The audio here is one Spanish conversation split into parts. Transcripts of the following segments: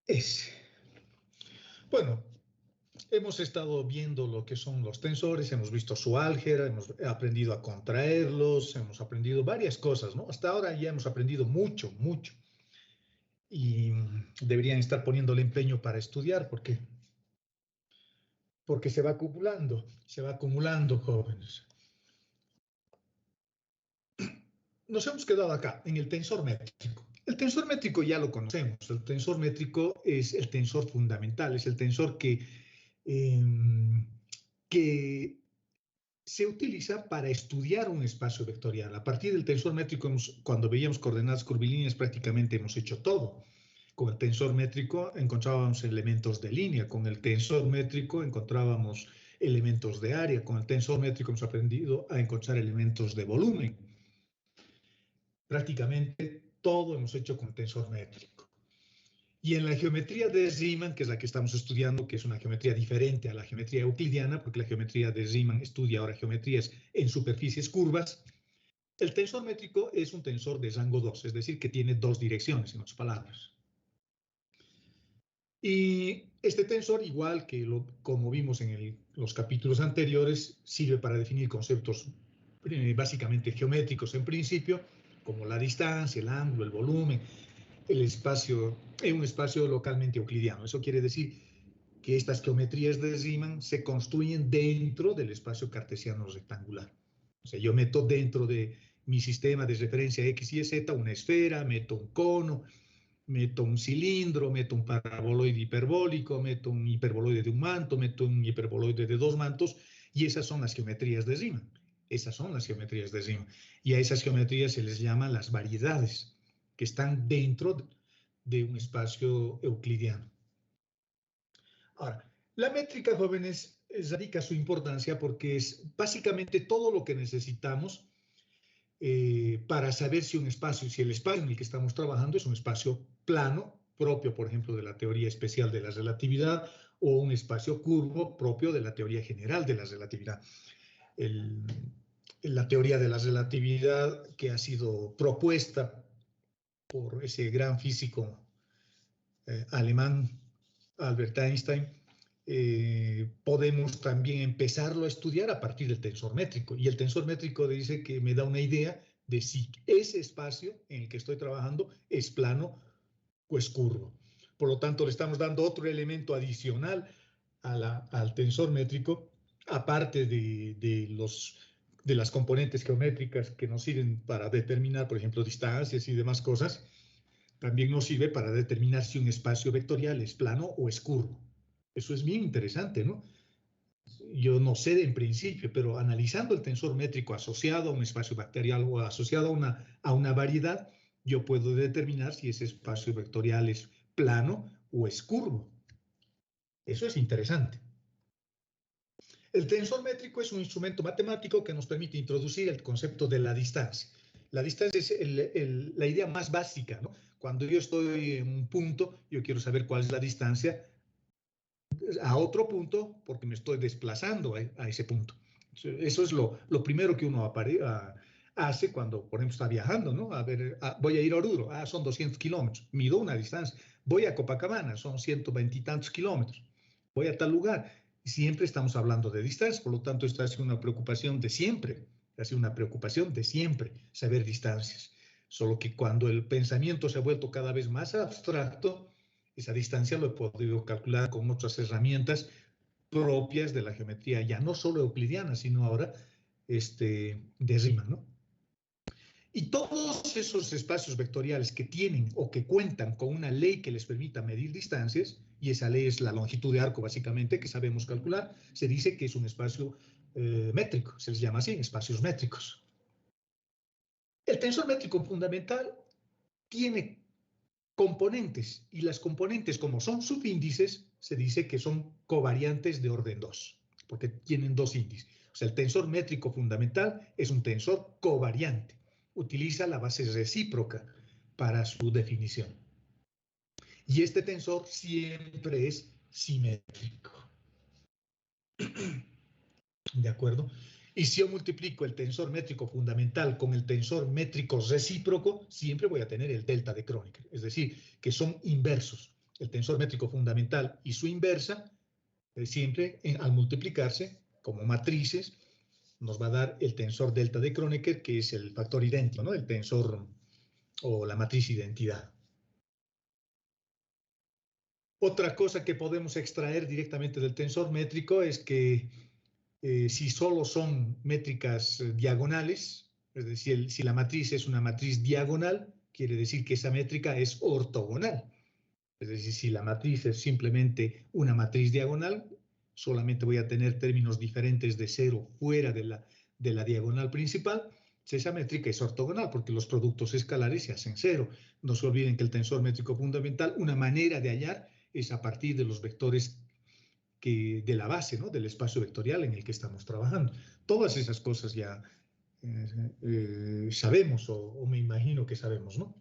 S. Bueno, hemos estado viendo lo que son los tensores, hemos visto su álgebra, hemos aprendido a contraerlos, hemos aprendido varias cosas, ¿no? Hasta ahora ya hemos aprendido mucho, mucho. Y deberían estar poniéndole empeño para estudiar, porque se va acumulando, jóvenes. Nos hemos quedado acá, en el tensor métrico. El tensor métrico ya lo conocemos. El tensor métrico es el tensor fundamental, es el tensor que se utiliza para estudiar un espacio vectorial. A partir del tensor métrico, cuando veíamos coordenadas curvilíneas, prácticamente hemos hecho todo. Con el tensor métrico encontrábamos elementos de línea, con el tensor métrico encontrábamos elementos de área, con el tensor métrico hemos aprendido a encontrar elementos de volumen. Prácticamente todo hemos hecho con tensor métrico. Y en la geometría de Riemann, que es la que estamos estudiando, que es una geometría diferente a la geometría euclidiana, porque la geometría de Riemann estudia ahora geometrías en superficies curvas, el tensor métrico es un tensor de rango 2, es decir, que tiene dos direcciones, en otras palabras. Y este tensor, igual que como vimos en los capítulos anteriores, sirve para definir conceptos básicamente geométricos en principio, como la distancia, el ángulo, el volumen, el espacio, en un espacio localmente euclidiano. Eso quiere decir que estas geometrías de Riemann se construyen dentro del espacio cartesiano rectangular. O sea, yo meto dentro de mi sistema de referencia X y Z una esfera, meto un cono, meto un cilindro, meto un paraboloide hiperbólico, meto un hiperboloide de un manto, meto un hiperboloide de dos mantos, y esas son las geometrías de Riemann. Esas son las geometrías de Riemann. Y a esas geometrías se les llama las variedades, que están dentro de un espacio euclidiano. Ahora, la métrica, jóvenes, radica su importancia porque es básicamente todo lo que necesitamos para saber si un espacio, si el espacio en el que estamos trabajando es un espacio plano, propio, por ejemplo, de la teoría especial de la relatividad, o un espacio curvo propio de la teoría general de la relatividad. La teoría de la relatividad que ha sido propuesta por ese gran físico alemán, Albert Einstein, podemos también empezarlo a estudiar a partir del tensor métrico. Y el tensor métrico dice que me da una idea de si ese espacio en el que estoy trabajando es plano o es curvo. Por lo tanto, le estamos dando otro elemento adicional al tensor métrico, aparte de las componentes geométricas que nos sirven para determinar, por ejemplo, distancias y demás cosas. También nos sirve para determinar si un espacio vectorial es plano o es curvo. Eso es bien interesante, ¿no? Yo no sé en principio, pero analizando el tensor métrico asociado a un espacio vectorial o asociado a una variedad, yo puedo determinar si ese espacio vectorial es plano o es curvo. Eso es interesante. El tensor métrico es un instrumento matemático que nos permite introducir el concepto de la distancia. La distancia es la idea más básica, ¿no? Cuando yo estoy en un punto, yo quiero saber cuál es la distancia a otro punto porque me estoy desplazando a ese punto. Eso es lo primero que uno hace cuando, por ejemplo, está viajando, ¿no? A ver, voy a ir a Oruro, son 200 kilómetros, mido una distancia. Voy a Copacabana, son 120 y tantos kilómetros. Voy a tal lugar. Siempre estamos hablando de distancias, por lo tanto, esto ha sido una preocupación de siempre. Ha sido una preocupación de siempre, saber distancias. Solo que cuando el pensamiento se ha vuelto cada vez más abstracto, esa distancia lo he podido calcular con otras herramientas propias de la geometría, ya no solo euclidiana, sino ahora de Riemann, ¿no? Y todos esos espacios vectoriales que tienen o que cuentan con una ley que les permita medir distancias, y esa ley es la longitud de arco básicamente, que sabemos calcular, se dice que es un espacio métrico, se les llama así, espacios métricos. El tensor métrico fundamental tiene componentes, y las componentes, como son subíndices, se dice que son covariantes de orden 2, porque tienen dos índices. O sea, el tensor métrico fundamental es un tensor covariante. Utiliza la base recíproca para su definición. Y este tensor siempre es simétrico. ¿De acuerdo? Y si yo multiplico el tensor métrico fundamental con el tensor métrico recíproco, siempre voy a tener el delta de Kronecker. Es decir, que son inversos. el tensor métrico fundamental y su inversa, siempre al multiplicarse como matrices, nos va a dar el tensor delta de Kronecker, que es el factor idéntico, ¿no? El tensor o la matriz identidad. Otra cosa que podemos extraer directamente del tensor métrico es que si solo son métricas diagonales, es decir, si la matriz es una matriz diagonal, quiere decir que esa métrica es ortogonal. Es decir, si la matriz es simplemente una matriz diagonal, solamente voy a tener términos diferentes de cero fuera de la diagonal principal. Esa métrica es ortogonal porque los productos escalares se hacen cero. No se olviden que el tensor métrico fundamental, una manera de hallar es a partir de los vectores de la base, ¿no? Del espacio vectorial en el que estamos trabajando. Todas esas cosas ya sabemos o me imagino que sabemos, ¿no?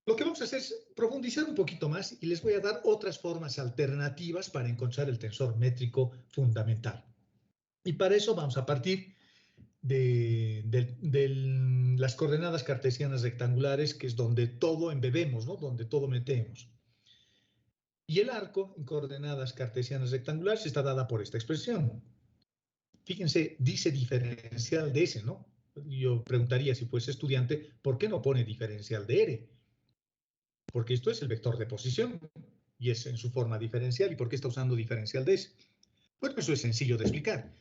Lo que vamos a hacer es profundizar un poquito más y les voy a dar otras formas alternativas para encontrar el tensor métrico fundamental. Y para eso vamos a partir de las coordenadas cartesianas rectangulares, que es donde todo embebemos, ¿no? Donde todo metemos. Y el arco en coordenadas cartesianas rectangulares está dada por esta expresión. Fíjense, dice diferencial de S, ¿no? Yo preguntaría si fuese estudiante, ¿por qué no pone diferencial de R? Porque esto es el vector de posición y es en su forma diferencial. ¿Y por qué está usando diferencial de S? Bueno, eso es sencillo de explicar.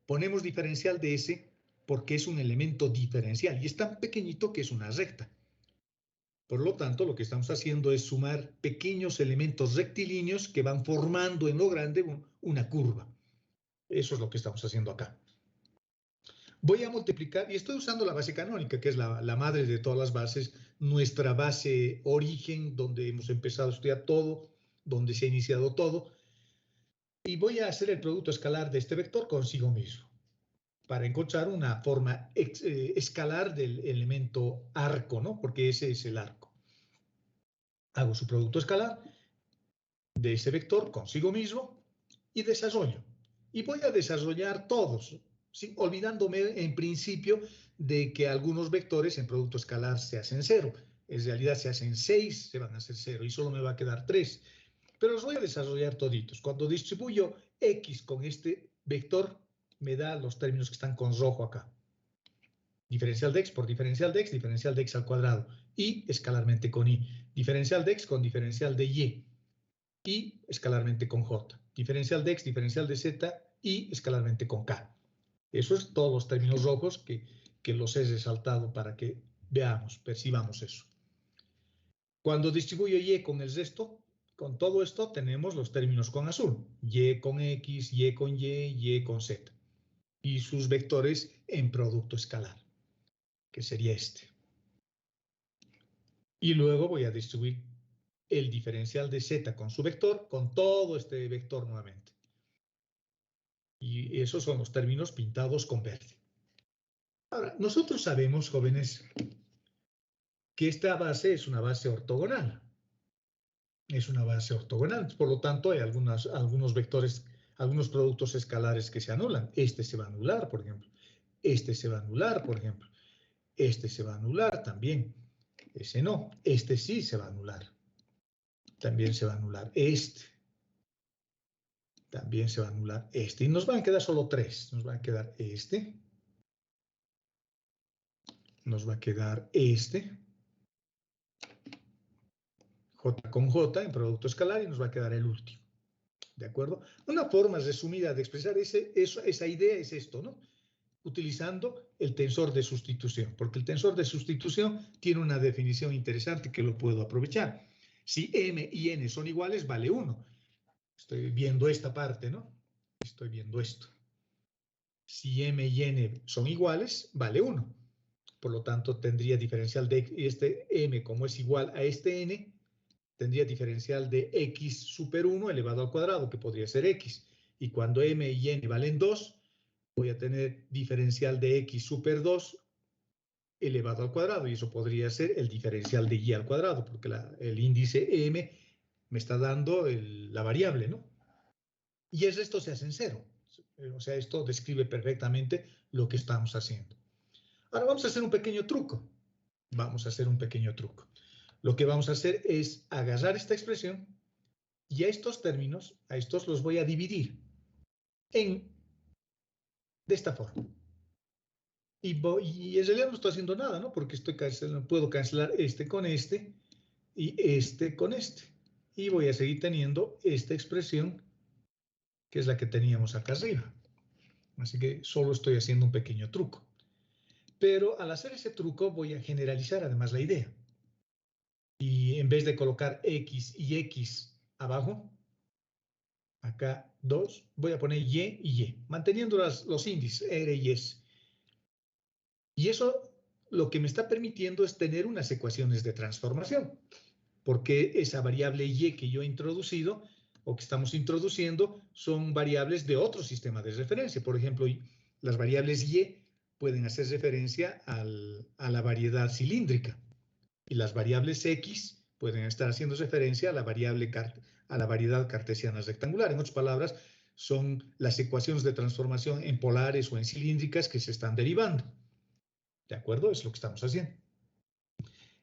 Ponemos diferencial de S porque es un elemento diferencial y es tan pequeñito que es una recta. Por lo tanto, lo que estamos haciendo es sumar pequeños elementos rectilíneos que van formando en lo grande una curva. Eso es lo que estamos haciendo acá. Voy a multiplicar, y estoy usando la base canónica, que es la madre de todas las bases, nuestra base origen, donde hemos empezado a estudiar todo, donde se ha iniciado todo. Y voy a hacer el producto escalar de este vector consigo mismo, para encontrar una forma escalar del elemento arco, ¿no? Porque ese es el arco. Hago su producto escalar de ese vector consigo mismo y desarrollo. Y voy a desarrollar todos, ¿sí? Olvidándome en principio de que algunos vectores en producto escalar se hacen 0. En realidad se hacen 6, se van a hacer 0 y solo me va a quedar 3. Pero los voy a desarrollar toditos. Cuando distribuyo X con este vector, me da los términos que están con rojo acá. Diferencial de X por diferencial de X, diferencial de X al cuadrado. Y escalarmente con Y. Diferencial de X con diferencial de Y. Y escalarmente con J. Diferencial de X, diferencial de Z y escalarmente con K. Eso es todos los términos rojos que los he resaltado para que veamos, percibamos eso. Cuando distribuyo Y con el resto, con todo esto tenemos los términos con azul. Y con X, Y con Y con Z. Y sus vectores en producto escalar, que sería este. Y luego voy a distribuir el diferencial de Z con su vector, con todo este vector nuevamente. Y esos son los términos pintados con verde. Ahora, nosotros sabemos, jóvenes, que esta base es una base ortogonal. Es una base ortogonal. Por lo tanto, hay algunos vectores, algunos productos escalares que se anulan. Este se va a anular, por ejemplo. Este se va a anular, por ejemplo. Este se va a anular también. Ese no. Este sí se va a anular. También se va a anular este. También se va a anular este. Y nos van a quedar solo 3. Nos va a quedar este. Nos va a quedar este. J con J en producto escalar y nos va a quedar el último. ¿De acuerdo? Una forma resumida de expresar esa idea es esto, ¿no? Utilizando el tensor de sustitución, porque el tensor de sustitución tiene una definición interesante que lo puedo aprovechar. Si M y N son iguales, vale 1. Estoy viendo esta parte, ¿no? Estoy viendo esto. Si M y N son iguales, vale 1. Por lo tanto, tendría diferencial de este M como es igual a este N, tendría diferencial de X super 1 elevado al cuadrado, que podría ser X. Y cuando M y N valen 2, voy a tener diferencial de X super 2 elevado al cuadrado. Y eso podría ser el diferencial de Y al cuadrado, porque el índice M me está dando la variable, ¿no? Y el resto se hace en 0. O sea, esto describe perfectamente lo que estamos haciendo. Ahora vamos a hacer un pequeño truco. Vamos a hacer un pequeño truco. Lo que vamos a hacer es agarrar esta expresión y a estos términos, a estos los voy a dividir de esta forma. Y en realidad no estoy haciendo nada, ¿no? Porque puedo cancelar este con este y este con este. Y voy a seguir teniendo esta expresión, que es la que teníamos acá arriba. Así que solo estoy haciendo un pequeño truco. Pero al hacer ese truco voy a generalizar además la idea. Y en vez de colocar X y X abajo, acá 2, voy a poner Y, manteniendo los índices R y S. Y eso lo que me está permitiendo es tener unas ecuaciones de transformación, porque esa variable Y que yo he introducido o que estamos introduciendo son variables de otro sistema de referencia. Por ejemplo, las variables Y pueden hacer referencia a la variedad cilíndrica y las variables X pueden estar haciendo referencia a la variedad cartesiana rectangular. En otras palabras, son las ecuaciones de transformación en polares o en cilíndricas que se están derivando. ¿De acuerdo? Es lo que estamos haciendo.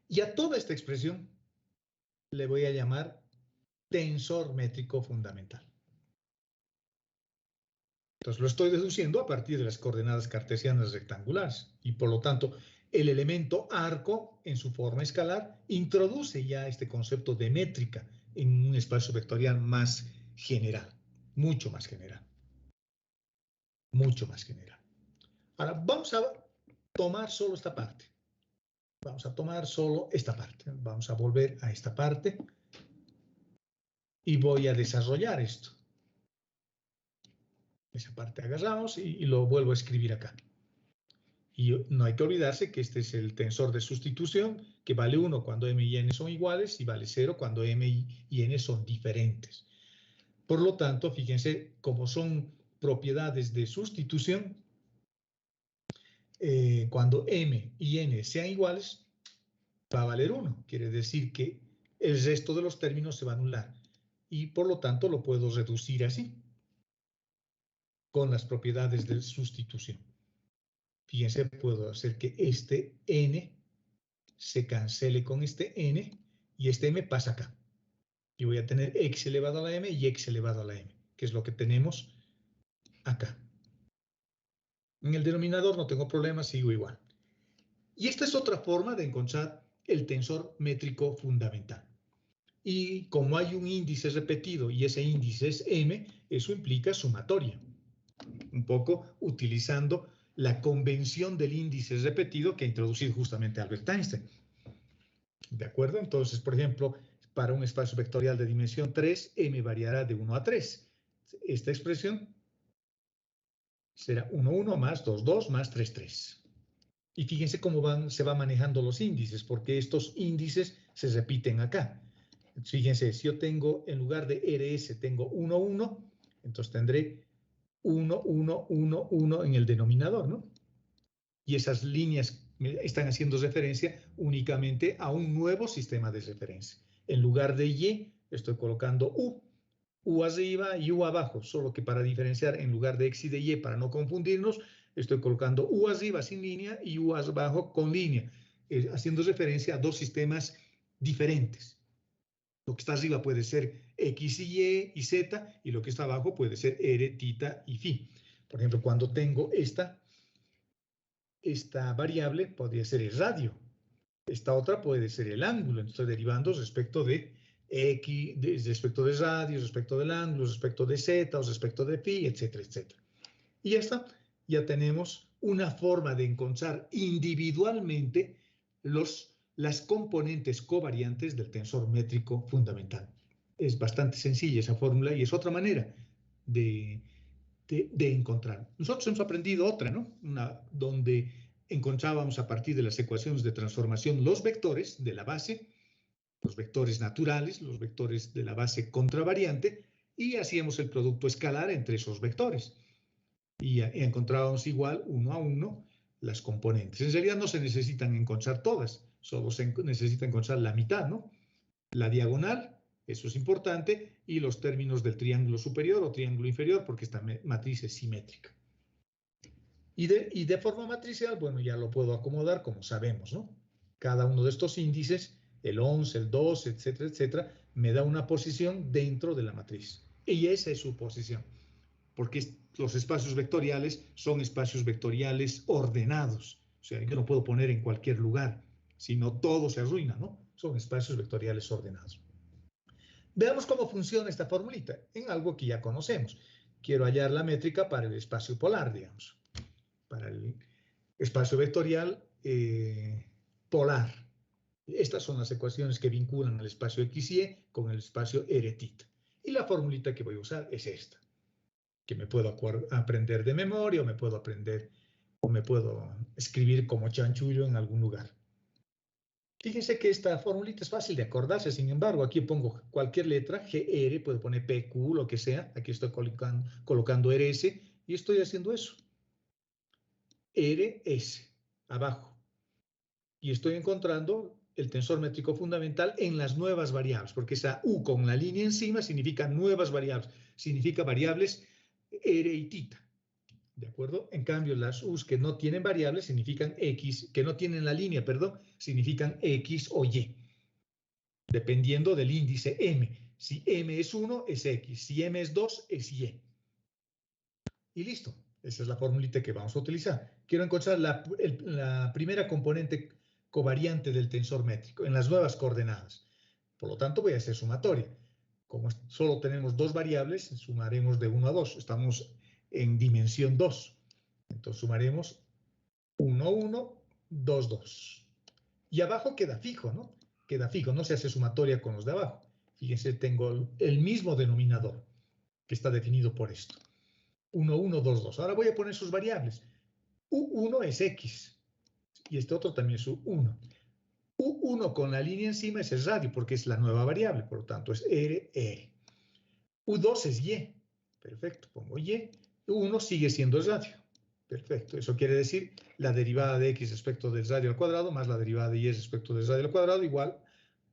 Y a toda esta expresión le voy a llamar tensor métrico fundamental. Entonces lo estoy deduciendo a partir de las coordenadas cartesianas rectangulares y por lo tanto el elemento arco en su forma escalar introduce ya este concepto de métrica en un espacio vectorial más general, mucho más general. Mucho más general. Ahora vamos a tomar solo esta parte. Vamos a tomar solo esta parte. Vamos a volver a esta parte y voy a desarrollar esto. Esa parte agarramos y lo vuelvo a escribir acá. Y no hay que olvidarse que este es el tensor de sustitución, que vale 1 cuando m y n son iguales y vale 0 cuando m y n son diferentes. Por lo tanto, fíjense, como son propiedades de sustitución, cuando m y n sean iguales, va a valer 1. Quiere decir que el resto de los términos se va a anular. Y por lo tanto lo puedo reducir así, con las propiedades de sustitución. Fíjense, puedo hacer que este n se cancele con este n y este m pasa acá. Y voy a tener x elevado a la m y x elevado a la m, que es lo que tenemos acá. En el denominador no tengo problema, sigo igual. Y esta es otra forma de encontrar el tensor métrico fundamental. Y como hay un índice repetido y ese índice es m, eso implica sumatoria. Un poco utilizando la convención del índice repetido que ha introducido justamente Albert Einstein. ¿De acuerdo? Entonces, por ejemplo, para un espacio vectorial de dimensión 3, m variará de 1 a 3. Esta expresión será 1, 1 más 2, 2 más 3, 3. Y fíjense cómo se van manejando los índices, porque estos índices se repiten acá. Fíjense, si yo tengo, en lugar de RS, tengo 1, 1, entonces tendré 1, 1, 1, 1 en el denominador, ¿no? Y esas líneas están haciendo referencia únicamente a un nuevo sistema de referencia. En lugar de Y, estoy colocando U arriba y U abajo, solo que para diferenciar, en lugar de X y de Y, para no confundirnos, estoy colocando U arriba sin línea y U abajo con línea, haciendo referencia a dos sistemas diferentes. Lo que está arriba puede ser X y Y y Z, y lo que está abajo puede ser R, tita y phi. Por ejemplo, cuando tengo esta variable, podría ser el radio. Esta otra puede ser el ángulo. Estoy derivando respecto de X, respecto de radio, respecto del ángulo, respecto de Z, o respecto de phi, etcétera, etcétera. Y ya tenemos una forma de encontrar individualmente las componentes covariantes del tensor métrico fundamental. Es bastante sencilla esa fórmula y es otra manera de encontrar. Nosotros hemos aprendido otra, ¿no? Una donde encontrábamos a partir de las ecuaciones de transformación los vectores de la base, los vectores naturales, los vectores de la base contravariante, y hacíamos el producto escalar entre esos vectores. Y encontrábamos igual, 1 a 1, las componentes. En realidad no se necesitan encontrar todas, solo se necesita encontrar la mitad, ¿no? La diagonal, eso es importante, y los términos del triángulo superior o triángulo inferior, porque esta matriz es simétrica. Y de forma matricial, bueno, ya lo puedo acomodar como sabemos, ¿no? Cada uno de estos índices el 11, el 12, etcétera, etcétera, me da una posición dentro de la matriz. Y esa es su posición, porque los espacios vectoriales son espacios vectoriales ordenados. O sea, yo no puedo poner en cualquier lugar, sino todo se arruina, ¿no? Son espacios vectoriales ordenados. Veamos cómo funciona esta formulita en algo que ya conocemos. Quiero hallar la métrica para el espacio polar, digamos, para el espacio vectorial polar. Estas son las ecuaciones que vinculan al espacio x y y con el espacio r-θ. Y la formulita que voy a usar es esta, que me puedo aprender de memoria o me puedo escribir como chanchullo en algún lugar. Fíjense que esta formulita es fácil de acordarse, sin embargo, aquí pongo cualquier letra, GR, puedo poner PQ, lo que sea, aquí estoy colocando RS y estoy haciendo eso. RS, abajo. Y estoy encontrando el tensor métrico fundamental en las nuevas variables, porque esa U con la línea encima significa nuevas variables, significa variables R y θ. ¿De acuerdo? En cambio, las U's que no tienen variables significan X, que no tienen la línea, perdón, significan X o Y, dependiendo del índice M. Si M es 1, es X. Si M es 2, es Y. Y listo. Esa es la formulita que vamos a utilizar. Quiero encontrar la primera componente covariante del tensor métrico en las nuevas coordenadas. Por lo tanto, voy a hacer sumatoria. Como solo tenemos dos variables, sumaremos de 1 a 2. Estamos en dimensión 2. Entonces sumaremos 1, 1, 2, 2. Y abajo queda fijo, ¿no? Queda fijo, no se hace sumatoria con los de abajo. Fíjense, tengo el mismo denominador que está definido por esto. 1, 1, 2, 2. Ahora voy a poner sus variables. U1 es X y este otro también es U1. U1 con la línea encima es el radio porque es la nueva variable, por lo tanto es R, R. U2 es Y. Perfecto, pongo Y. U1 sigue siendo el radio. Perfecto, eso quiere decir la derivada de x respecto del radio al cuadrado más la derivada de y respecto del radio al cuadrado igual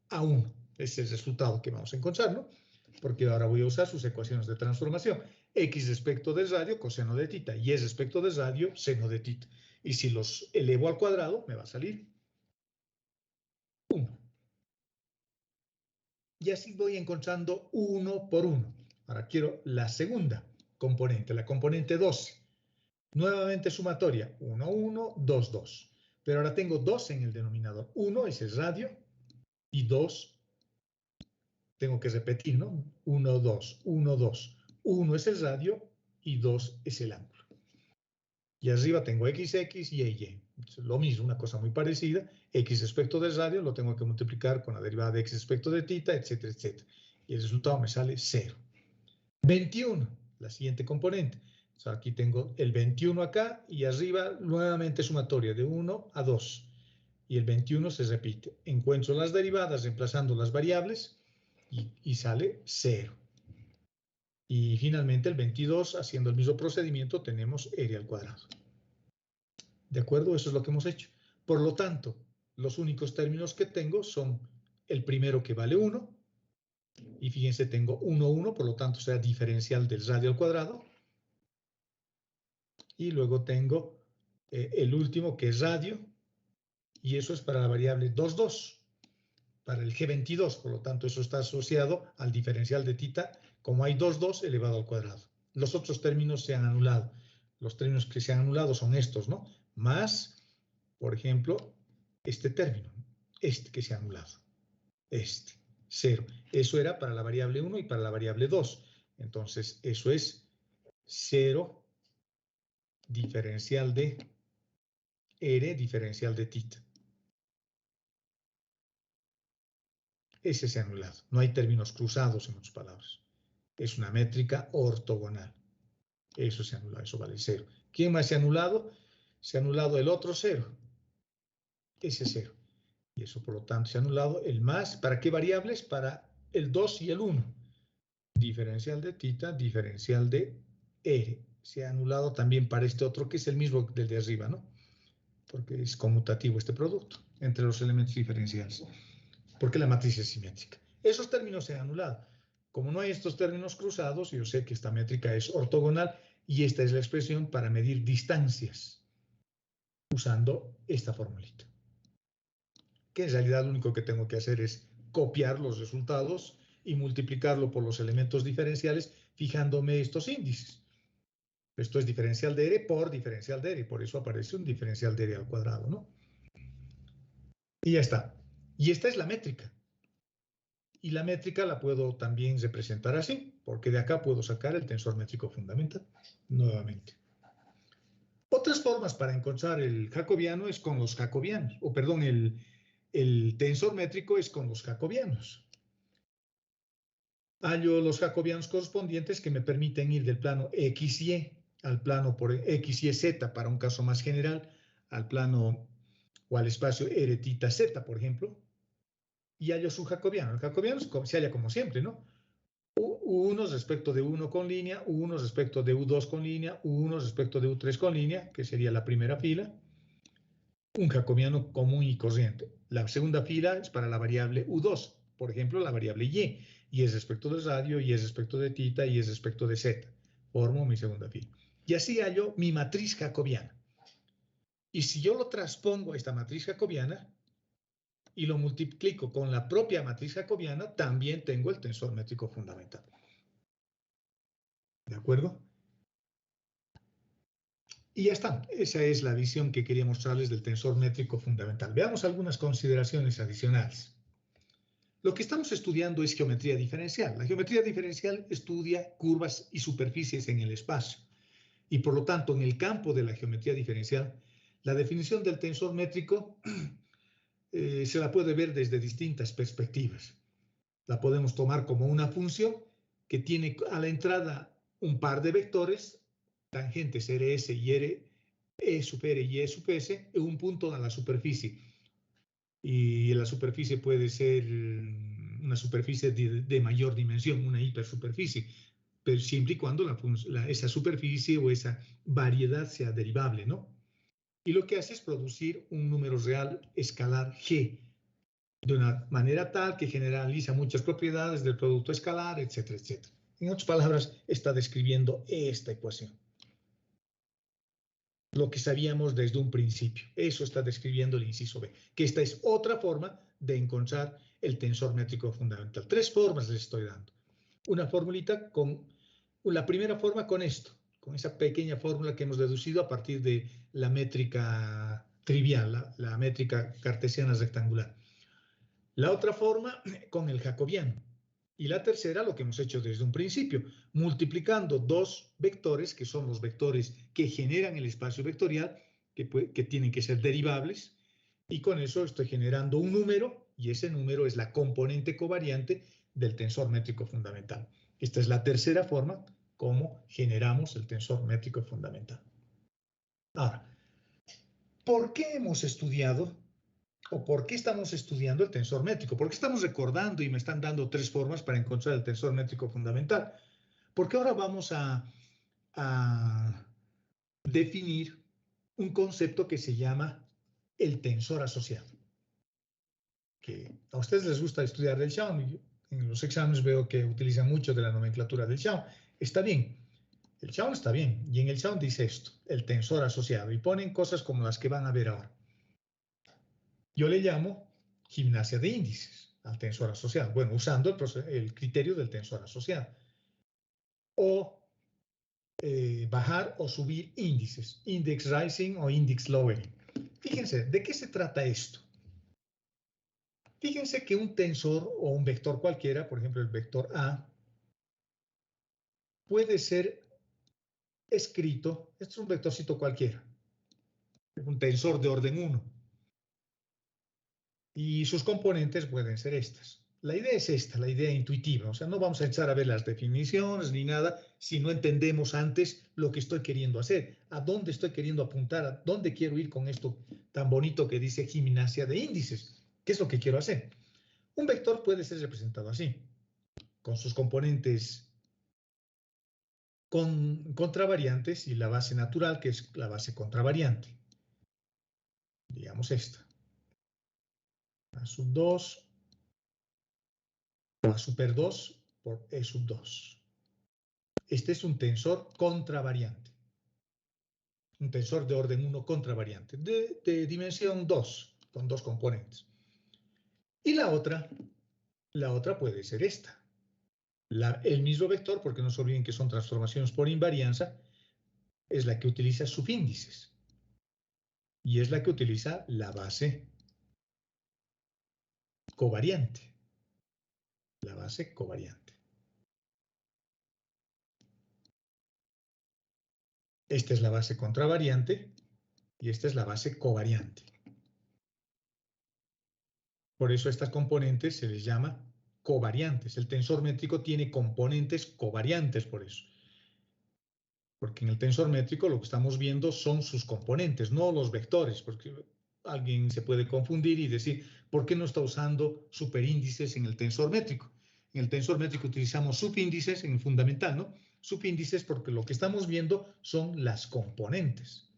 a 1. Ese es el resultado que vamos a encontrar, ¿no? Porque ahora voy a usar sus ecuaciones de transformación. X respecto del radio, coseno de θ, y respecto del radio, seno de θ. Y si los elevo al cuadrado, me va a salir 1. Y así voy encontrando uno por uno. Ahora quiero la segunda componente, la componente 12. Nuevamente sumatoria, 1, 1, 2, 2. Pero ahora tengo 2 en el denominador. 1 es el radio y 2, tengo que repetir, ¿no? 1, 2, 1, 2. 1 es el radio y 2 es el ángulo. Y arriba tengo x, x y y. Lo mismo, una cosa muy parecida. X respecto del radio lo tengo que multiplicar con la derivada de x respecto de θ, etcétera, etcétera. Y el resultado me sale 0. 21, la siguiente componente. O sea, aquí tengo el 21 acá y arriba nuevamente sumatoria de 1 a 2. Y el 21 se repite. Encuentro las derivadas reemplazando las variables y sale 0. Y finalmente el 22, haciendo el mismo procedimiento, tenemos r al cuadrado. ¿De acuerdo? Eso es lo que hemos hecho. Por lo tanto, los únicos términos que tengo son el primero que vale 1. Y fíjense, tengo 1, 1, por lo tanto será diferencial del radio al cuadrado. Y luego tengo el último que es radio, y eso es para la variable 2, 2, para el G22, por lo tanto eso está asociado al diferencial de θ, como hay 2, 2 elevado al cuadrado. Los otros términos se han anulado. Los términos que se han anulado son estos, ¿no? Más, por ejemplo, este término, este que se ha anulado, este, 0. Eso era para la variable 1 y para la variable 2. Entonces, eso es 0 diferencial de R diferencial de θ. Ese se ha anulado. No hay términos cruzados, en otras palabras. Es una métrica ortogonal. Eso se ha anulado, eso vale 0. ¿Quién más se ha anulado? Se ha anulado el otro 0. Ese 0. Y eso, por lo tanto, se ha anulado el más. ¿Para qué variables? Para el 2 y el 1. Diferencial de θ, diferencial de R. Se ha anulado también para este otro, que es el mismo del de arriba, ¿no? Porque es conmutativo este producto entre los elementos diferenciales. Porque la matriz es simétrica. Esos términos se han anulado. Como no hay estos términos cruzados, yo sé que esta métrica es ortogonal y esta es la expresión para medir distancias usando esta formulita. que en realidad lo único que tengo que hacer es copiar los resultados y multiplicarlo por los elementos diferenciales fijándome estos índices. Esto es diferencial de R por diferencial de R, por eso aparece un diferencial de R al cuadrado, ¿no? Y ya está. Y esta es la métrica. Y la métrica la puedo también representar así, porque de acá puedo sacar el tensor métrico fundamental, nuevamente. Otras formas para encontrar el jacobiano es con los jacobianos, o perdón, el tensor métrico es con los jacobianos. Hallo los jacobianos correspondientes que me permiten ir del plano XY al plano por XY-Z para un caso más general, al plano o al espacio R θ Z, por ejemplo, y hallo su jacobiano. El jacobiano se halla como siempre, ¿no? U1 respecto de 1 con línea, U1 respecto de U2 con línea, U1 respecto de U3 con línea, que sería la primera fila, un jacobiano común y corriente. La segunda fila es para la variable U2, por ejemplo, la variable y es respecto del radio, y es respecto de θ, y es respecto de z. Formo mi segunda fila. Y así hallo mi matriz jacobiana. Y si yo lo transpongo a esta matriz jacobiana y lo multiplico con la propia matriz jacobiana, también tengo el tensor métrico fundamental. ¿De acuerdo? Y ya está. Esa es la visión que quería mostrarles del tensor métrico fundamental. Veamos algunas consideraciones adicionales. Lo que estamos estudiando es geometría diferencial. La geometría diferencial estudia curvas y superficies en el espacio. Y por lo tanto, en el campo de la geometría diferencial, la definición del tensor métrico se la puede ver desde distintas perspectivas. La podemos tomar como una función que tiene a la entrada un par de vectores, tangentes RS y E sub R y E sub S, en un punto en la superficie. Y la superficie puede ser una superficie de mayor dimensión, una hipersuperficie, pero siempre y cuando esa superficie o esa variedad sea derivable, ¿no? Y lo que hace es producir un número real escalar G, de una manera tal que generaliza muchas propiedades del producto escalar, etcétera, etcétera. En otras palabras, está describiendo esta ecuación. Lo que sabíamos desde un principio. Eso está describiendo el inciso B, que esta es otra forma de encontrar el tensor métrico fundamental. Tres formas les estoy dando. Una formulita con, la primera forma con esto, con esa pequeña fórmula que hemos deducido a partir de la métrica trivial, la métrica cartesiana rectangular. La otra forma con el jacobiano. Y la tercera, lo que hemos hecho desde un principio, multiplicando dos vectores, que son los vectores que generan el espacio vectorial, que tienen que ser derivables, y con eso estoy generando un número, y ese número es la componente covariante del tensor métrico fundamental. Esta es la tercera forma como generamos el tensor métrico fundamental. Ahora, ¿por qué hemos estudiado o por qué estamos estudiando el tensor métrico? ¿Por qué estamos recordando y me están dando tres formas para encontrar el tensor métrico fundamental? Porque ahora vamos a definir un concepto que se llama el tensor asociado. Que a ustedes les gusta estudiar del Schaum. En los exámenes veo que utilizan mucho de la nomenclatura del Schaum. Está bien. El Schaum está bien. Y en el Schaum dice esto, el tensor asociado. Y ponen cosas como las que van a ver ahora. Yo le llamo gimnasia de índices al tensor asociado. Bueno, usando el criterio del tensor asociado. O bajar o subir índices. Index rising o index lowering. Fíjense, ¿de qué se trata esto? Fíjense que un tensor o un vector cualquiera, por ejemplo el vector A, puede ser escrito, esto es un vectorcito cualquiera, un tensor de orden 1, y sus componentes pueden ser estas. La idea es esta, la idea intuitiva, o sea, no vamos a echar a ver las definiciones ni nada si no entendemos antes lo que estoy queriendo hacer, a dónde estoy queriendo apuntar, a dónde quiero ir con esto tan bonito que dice gimnasia de índices. ¿Qué es lo que quiero hacer? Un vector puede ser representado así, con sus componentes contravariantes y la base natural, que es la base contravariante. Digamos esta. A sub 2, A super 2 por E sub 2. Este es un tensor contravariante. Un tensor de orden 1 contravariante, de dimensión 2, con dos componentes. Y la otra puede ser esta. El mismo vector, porque no se olviden que son transformaciones por invarianza, es la que utiliza subíndices. Y es la que utiliza la base covariante. La base covariante. Esta es la base contravariante y esta es la base covariante. Por eso a estas componentes se les llama covariantes. El tensor métrico tiene componentes covariantes por eso. Porque en el tensor métrico lo que estamos viendo son sus componentes, no los vectores, porque alguien se puede confundir y decir, ¿por qué no está usando superíndices en el tensor métrico? En el tensor métrico utilizamos subíndices en el fundamental, ¿no? Subíndices porque lo que estamos viendo son las componentes.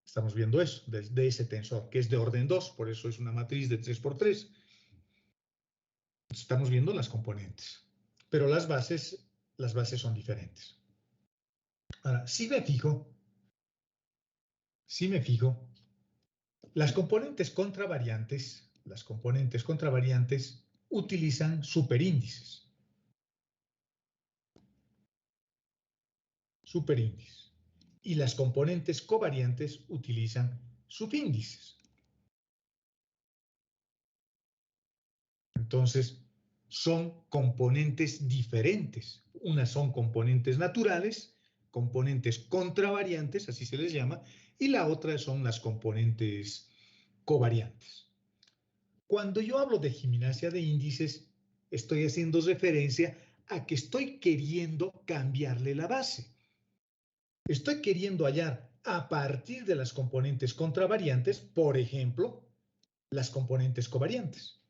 Estamos viendo eso, de ese tensor, que es de orden 2, por eso es una matriz de 3 por 3. Estamos viendo las componentes, pero las bases son diferentes. Ahora, si me fijo, las componentes contravariantes utilizan superíndices. Y las componentes covariantes utilizan subíndices. Entonces, son componentes diferentes. Unas son componentes naturales, componentes contravariantes, así se les llama, y la otra son las componentes covariantes. Cuando yo hablo de gimnasia de índices, estoy haciendo referencia a que estoy queriendo cambiarle la base. Estoy queriendo hallar a partir de las componentes contravariantes, por ejemplo, las componentes covariantes.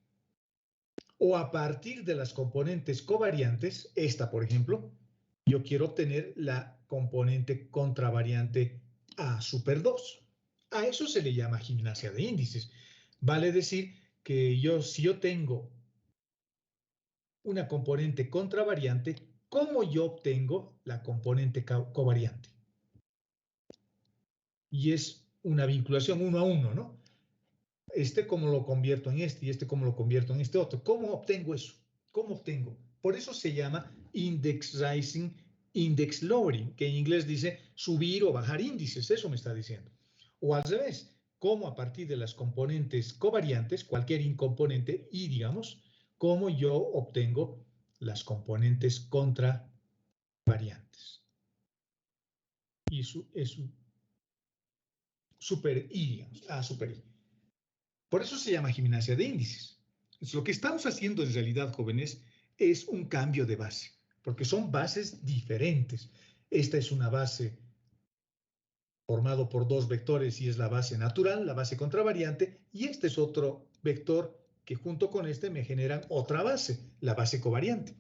O a partir de las componentes covariantes, esta, por ejemplo, yo quiero obtener la componente contravariante A super 2. A eso se le llama gimnasia de índices. Vale decir que si yo tengo una componente contravariante, ¿cómo yo obtengo la componente covariante? Y es una vinculación 1 a 1, ¿no? ¿Cómo lo convierto en este y cómo lo convierto en este otro? ¿Cómo obtengo eso? ¿Cómo obtengo? Por eso se llama index rising, index lowering, que en inglés dice subir o bajar índices, eso me está diciendo. O al revés, cómo a partir de las componentes covariantes, cualquier incomponente, y digamos, cómo yo obtengo las componentes contravariantes. Y es super I, digamos, super I. Por eso se llama gimnasia de índices. Entonces, lo que estamos haciendo en realidad, jóvenes, es un cambio de base, porque son bases diferentes. Esta es una base formado por dos vectores y es la base natural, la base contravariante, y este es otro vector que junto con este me generan otra base, la base covariante.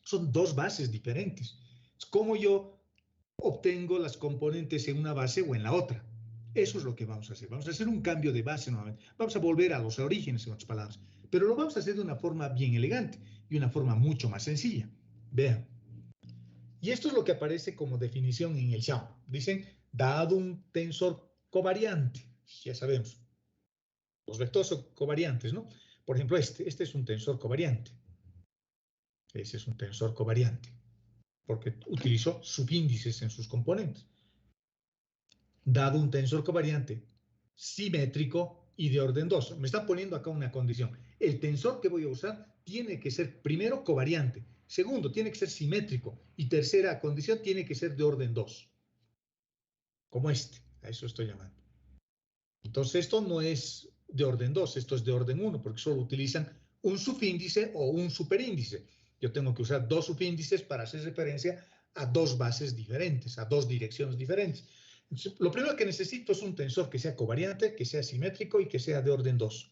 Son dos bases diferentes. ¿Cómo yo obtengo las componentes en una base o en la otra? Eso es lo que vamos a hacer. Vamos a hacer un cambio de base nuevamente. Vamos a volver a los orígenes, en otras palabras. Pero lo vamos a hacer de una forma bien elegante y una forma mucho más sencilla. Vean. Y esto es lo que aparece como definición en el Xiao. Dicen, dado un tensor covariante, ya sabemos, los vectores son covariantes, ¿no? Por ejemplo, este es un tensor covariante. Ese es un tensor covariante, porque utilizó subíndices en sus componentes. Dado un tensor covariante simétrico y de orden 2. Me están poniendo acá una condición. El tensor que voy a usar tiene que ser, primero, covariante. Segundo, tiene que ser simétrico. Y tercera condición, tiene que ser de orden 2. Como este. A eso estoy llamando. Entonces, esto no es de orden 2, esto es de orden 1, porque solo utilizan un subíndice o un superíndice. Yo tengo que usar dos subíndices para hacer referencia a dos bases diferentes, a dos direcciones diferentes. Entonces, lo primero que necesito es un tensor que sea covariante, que sea simétrico y que sea de orden 2.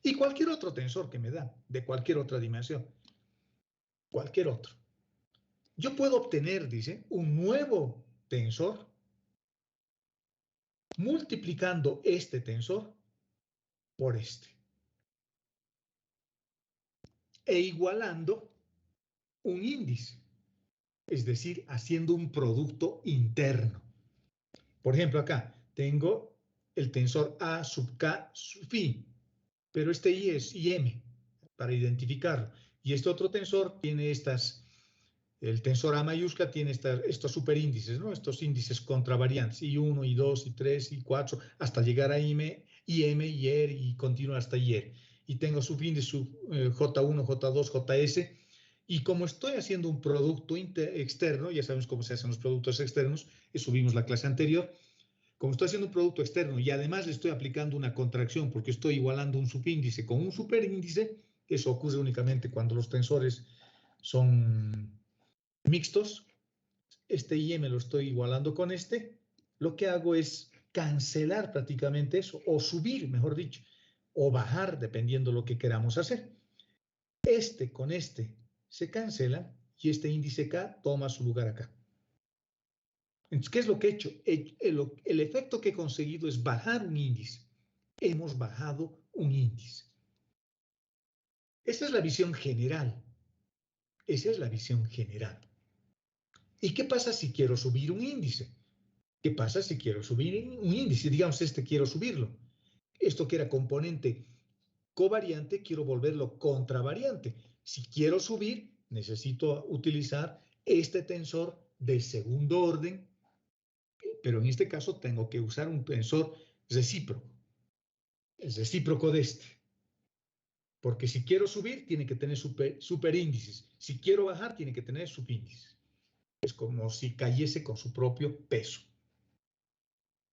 Y cualquier otro tensor que me da, de cualquier otra dimensión. Cualquier otro. Yo puedo obtener, dice, un nuevo tensor multiplicando este tensor por este. E igualando un índice. Es decir, haciendo un producto interno. Por ejemplo, acá tengo el tensor A sub K sub phi, pero este I es IM para identificarlo. Y este otro tensor tiene el tensor A mayúscula tiene estos superíndices, ¿no? Estos índices contravariantes, I1, I2, I3, I4, hasta llegar a IM, IR y continúa hasta IR. Y tengo subíndice J1, J2, JS. Y como estoy haciendo un producto externo, ya sabemos cómo se hacen los productos externos, subimos la clase anterior. Como estoy haciendo un producto externo y además le estoy aplicando una contracción porque estoy igualando un subíndice con un superíndice, eso ocurre únicamente cuando los tensores son mixtos, este IM lo estoy igualando con este, lo que hago es cancelar prácticamente eso, o subir, mejor dicho, o bajar, dependiendo lo que queramos hacer. Este con este se cancela y este índice K toma su lugar acá. Entonces, ¿qué es lo que he hecho? El efecto que he conseguido es bajar un índice. Hemos bajado un índice. Esa es la visión general. Esa es la visión general. ¿Y qué pasa si quiero subir un índice? ¿Qué pasa si quiero subir un índice? Digamos, quiero subirlo. Esto que era componente covariante, quiero volverlo contravariante. Si quiero subir, necesito utilizar este tensor de segundo orden, pero en este caso tengo que usar un tensor recíproco. Es recíproco de este. Porque si quiero subir, tiene que tener superíndices. Si quiero bajar, tiene que tener subíndices. Es como si cayese con su propio peso.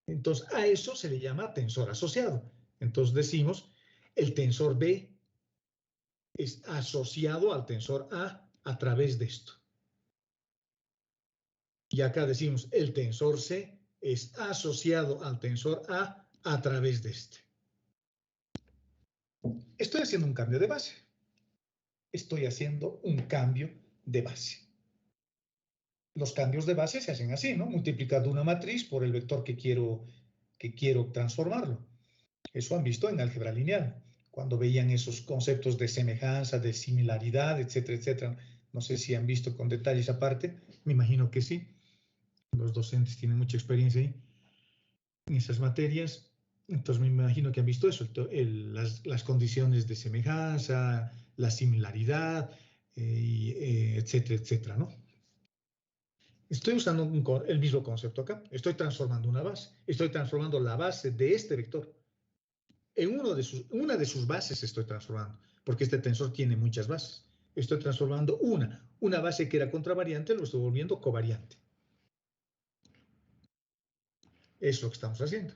Entonces, a eso se le llama tensor asociado. Entonces decimos, el tensor B es asociado al tensor A través de esto. Y acá decimos, el tensor C es asociado al tensor A través de este. Estoy haciendo un cambio de base. Estoy haciendo un cambio de base. Los cambios de base se hacen así, ¿no? Multiplicando una matriz por el vector que quiero transformarlo. Eso han visto en álgebra lineal, cuando veían esos conceptos de semejanza, de similaridad, etcétera, etcétera. No sé si han visto con detalle esa parte, me imagino que sí. Los docentes tienen mucha experiencia ahí en esas materias, entonces me imagino que han visto eso, las condiciones de semejanza, la similaridad, etcétera, etcétera, ¿no? Estoy usando el mismo concepto acá. Estoy transformando una base. Estoy transformando la base de este vector. En una de sus bases estoy transformando, porque este tensor tiene muchas bases. Estoy transformando una base que era contravariante, lo estoy volviendo covariante. Es lo que estamos haciendo.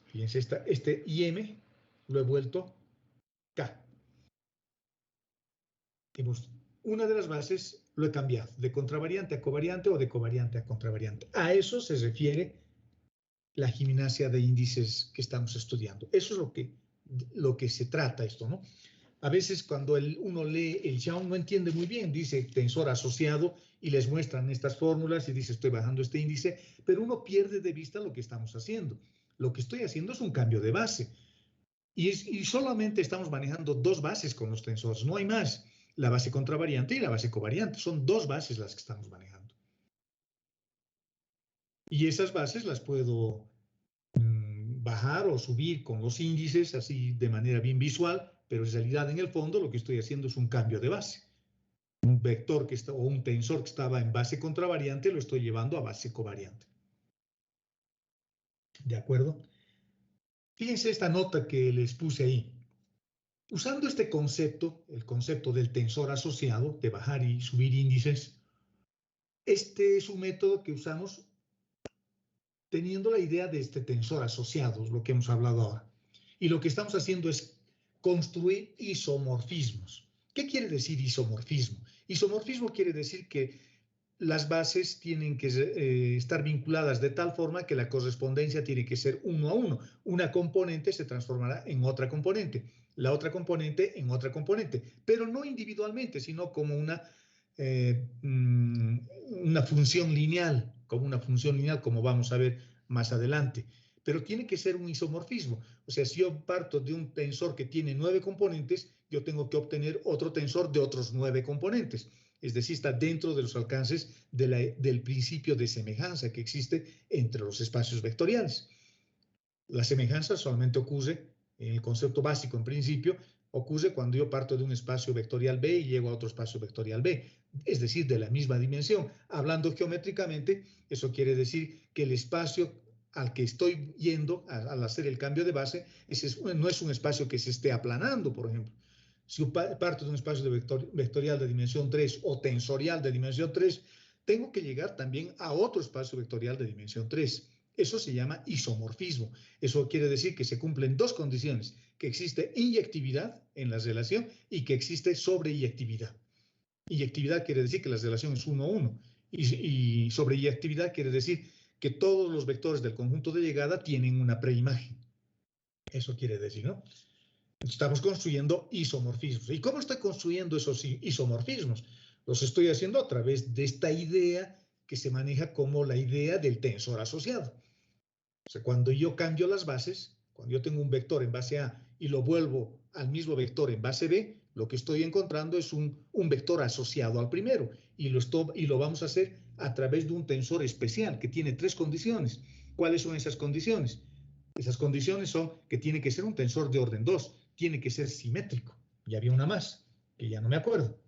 Fíjense, este IM lo he vuelto K. Una de las bases lo he cambiado de contravariante a covariante o de covariante a contravariante. A eso se refiere la gimnasia de índices que estamos estudiando. Eso es lo que se trata esto, ¿no? A veces cuando uno lee el Young no entiende muy bien, dice tensor asociado y les muestran estas fórmulas y dice estoy bajando este índice, pero uno pierde de vista lo que estamos haciendo. Lo que estoy haciendo es un cambio de base y solamente estamos manejando dos bases con los tensores, no hay más. La base contravariante y la base covariante, son dos bases las que estamos manejando. Y esas bases las puedo bajar o subir con los índices así de manera bien visual, pero en realidad en el fondo lo que estoy haciendo es un cambio de base. Un vector o un tensor que estaba en base contravariante lo estoy llevando a base covariante. ¿De acuerdo? Fíjense esta nota que les puse ahí. Usando este concepto, el concepto del tensor asociado, de bajar y subir índices, este es un método que usamos teniendo la idea de este tensor asociado, lo que hemos hablado ahora. Y lo que estamos haciendo es construir isomorfismos. ¿Qué quiere decir isomorfismo? Isomorfismo quiere decir que las bases tienen que estar vinculadas de tal forma que la correspondencia tiene que ser 1 a 1. Una componente se transformará en otra componente, la otra componente en otra componente, pero no individualmente, sino como una función lineal, como vamos a ver más adelante. Pero tiene que ser un isomorfismo. O sea, si yo parto de un tensor que tiene 9 componentes, yo tengo que obtener otro tensor de otros 9 componentes. Es decir, está dentro de los alcances del principio de semejanza que existe entre los espacios vectoriales. La semejanza solamente ocurre en el concepto básico, en principio, ocurre cuando yo parto de un espacio vectorial B y llego a otro espacio vectorial B, es decir, de la misma dimensión. Hablando geométricamente, eso quiere decir que el espacio al que estoy yendo al hacer el cambio de base no es un espacio que se esté aplanando, por ejemplo. Si yo parto de un espacio vectorial de dimensión 3 o tensorial de dimensión 3, tengo que llegar también a otro espacio vectorial de dimensión 3. Eso se llama isomorfismo. Eso quiere decir que se cumplen dos condiciones, que existe inyectividad en la relación y que existe sobreyectividad. Inyectividad quiere decir que la relación es 1-1 y sobreyectividad quiere decir que todos los vectores del conjunto de llegada tienen una preimagen. Eso quiere decir, ¿no? Estamos construyendo isomorfismos. ¿Y cómo estoy construyendo esos isomorfismos? Los estoy haciendo a través de esta idea que se maneja como la idea del tensor asociado. O sea, cuando yo cambio las bases, cuando yo tengo un vector en base A y lo vuelvo al mismo vector en base B, lo que estoy encontrando es un vector asociado al primero y lo vamos a hacer a través de un tensor especial que tiene tres condiciones. ¿Cuáles son esas condiciones? Esas condiciones son que tiene que ser un tensor de orden 2, tiene que ser simétrico, y había una más, que ya no me acuerdo,